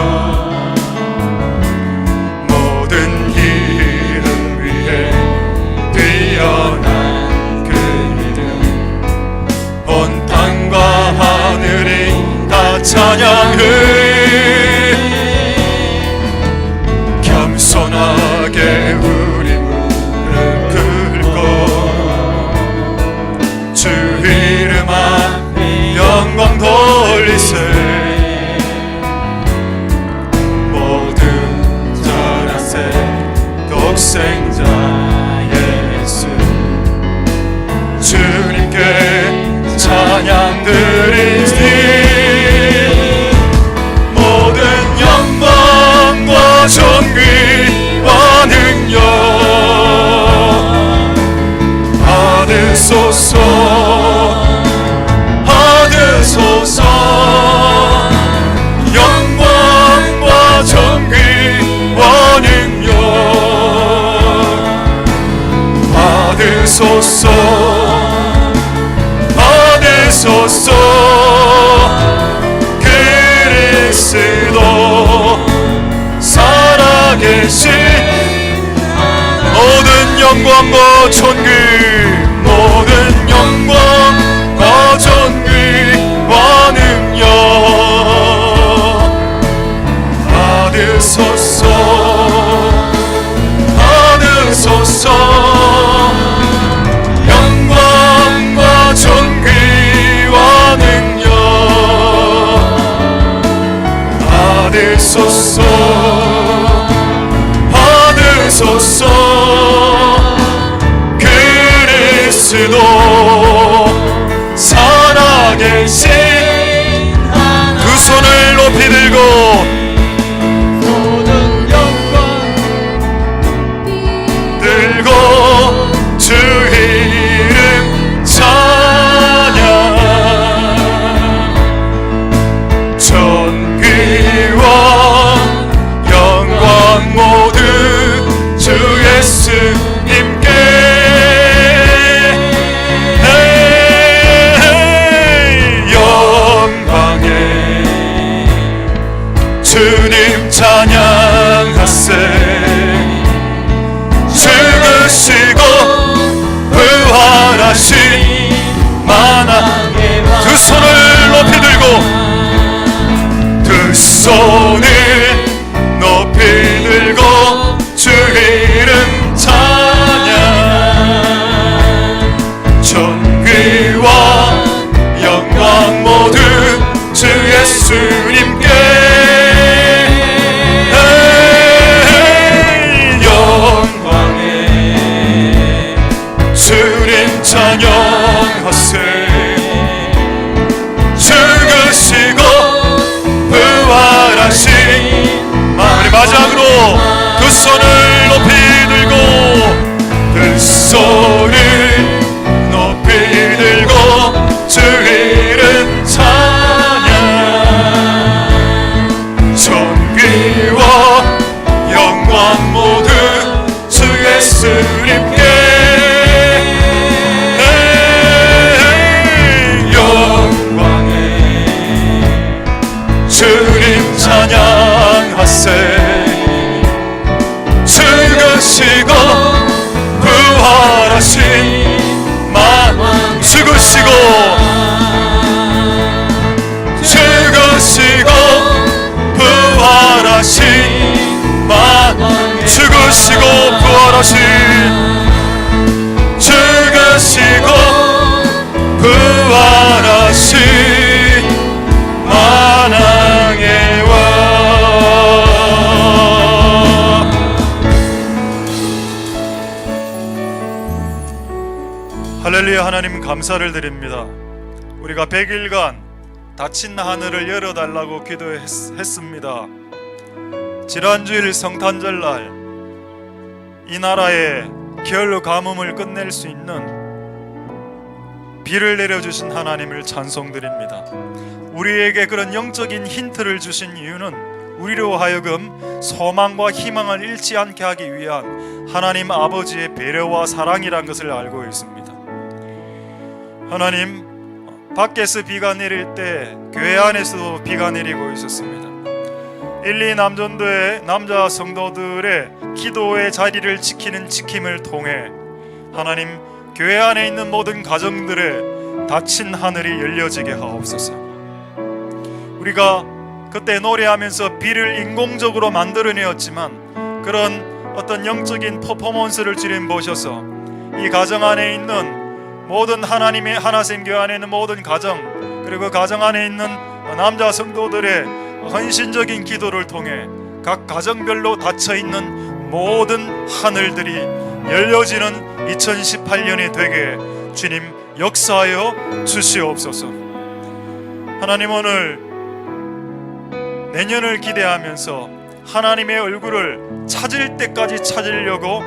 모든 이름 위에 뛰어난 그 이름, 온 땅과 하늘이 다 찬양해. 겸손하게 우리 무릎 꿇고 주 이름 앞에 영광 돌리세. 모든 전하세 독생자 예수, 주님께 찬양 드리니. 모든 영광과 존귀와 능력 받으소서, 받으소서. 영광과 존귀와 능력 받으소서, 받으소서. 그리스도 살아계신 모든 영광과 존귀, 모든 영광과 존귀와 능력 받으소서, 받으소서. 영광과 존귀와 능력 받으소서, 받으소서. 그리스도 살아계신 두 손을 높이 들고 모든 영광 들고 주 이름 찬양. 존귀와 영광 모두 주 예수님께. 영광에 주님 찬양하세. 죽으시고 부활하신 만왕의 왕 두 손을 높이 들고 두 손을 높이 들고 주 이름 찬양 존귀와 영광 모두 주 예수님께 영광에 주님 찬양하세 죽으시고 부활하신 우리 마지막으로 두 손을 높이 들고 두 손을 높이 들고 주 이름 찬양 존귀와 영광 모두 주 예수님께 주님 찬양하세 죽으시고 부활하신 죽으시고 부활하신 죽으시고 부활하신 죽으시고 부활하신 만왕의 왕 할렐루야. 하나님 감사를 드립니다. 우리가 100일간 닫힌 하늘을 열어달라고 기도했습니다. 지난주일 성탄절날 이 나라의 겨울 가뭄을 끝낼 수 있는 비를 내려주신 하나님을 찬송드립니다. 우리에게 그런 영적인 힌트를 주신 이유는 우리로 하여금 소망과 희망을 잃지 않게 하기 위한 하나님 아버지의 배려와 사랑이란 것을 알고 있습니다. 하나님, 밖에서 비가 내릴 때 교회 안에서도 비가 내리고 있었습니다. 1, 2 남전도의 남자 성도들의 기도의 자리를 지키는 지킴을 통해 하나님, 교회 안에 있는 모든 가정들의 닫힌 하늘이 열려지게 하옵소서. 우리가 그때 노래하면서 비를 인공적으로 만들어내었지만 그런 어떤 영적인 퍼포먼스를 주님 보셔서 이 가정 안에 있는 모든 하나님의 하나생교회 안에 있는 모든 가정, 그리고 가정 안에 있는 남자 성도들의 헌신적인 기도를 통해 각 가정별로 닫혀있는 모든 하늘들이 열려지는 2018년이 되게 주님 역사하여 주시옵소서. 하나님, 오늘 내년을 기대하면서 하나님의 얼굴을 찾을 때까지 찾으려고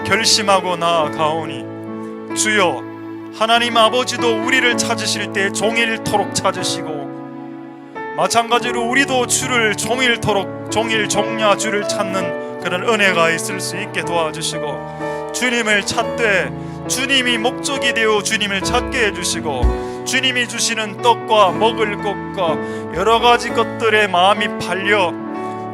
결심하고 나아가오니 주여, 하나님 아버지도 우리를 찾으실 때 종일토록 찾으시고 마찬가지로 우리도 주를 종일토록 종야 주를 찾는 그런 은혜가 있을 수 있게 도와주시고 주님을 찾되 주님이 목적이 되어 주님을 찾게 해주시고 주님이 주시는 떡과 먹을 것과 여러 가지 것들에 마음이 팔려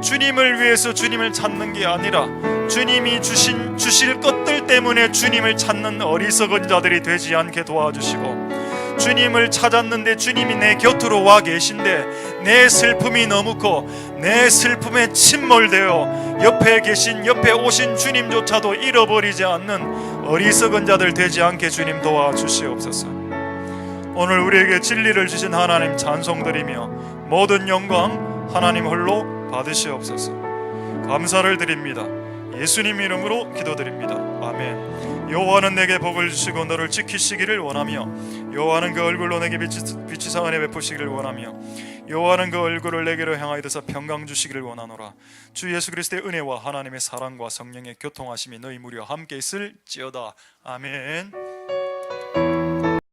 주님을 위해서 주님을 찾는 게 아니라 주님이 주실 것들 때문에 주님을 찾는 어리석은 자들이 되지 않게 도와주시고 주님을 찾았는데 주님이 내 곁으로 와 계신데 내 슬픔이 너무 커 내 슬픔에 침몰되어 옆에 오신 주님조차도 잃어버리지 않는 어리석은 자들 되지 않게 주님 도와주시옵소서. 오늘 우리에게 진리를 주신 하나님 찬송드리며 모든 영광 하나님 홀로 받으시옵소서. 감사를 드립니다. 예수님 이름으로 기도드립니다. 아멘. 여호와는 내게 복을 주시고 너를 지키시기를 원하며 여호와는 그 얼굴로 내게 비치사 은혜 베푸시기를 원하며 여호와는 그 얼굴을 내게로 향하여서 평강 주시기를 원하노라. 주 예수 그리스도의 은혜와 하나님의 사랑과 성령의 교통하심이 너희 무리와 함께 있을지어다. 아멘.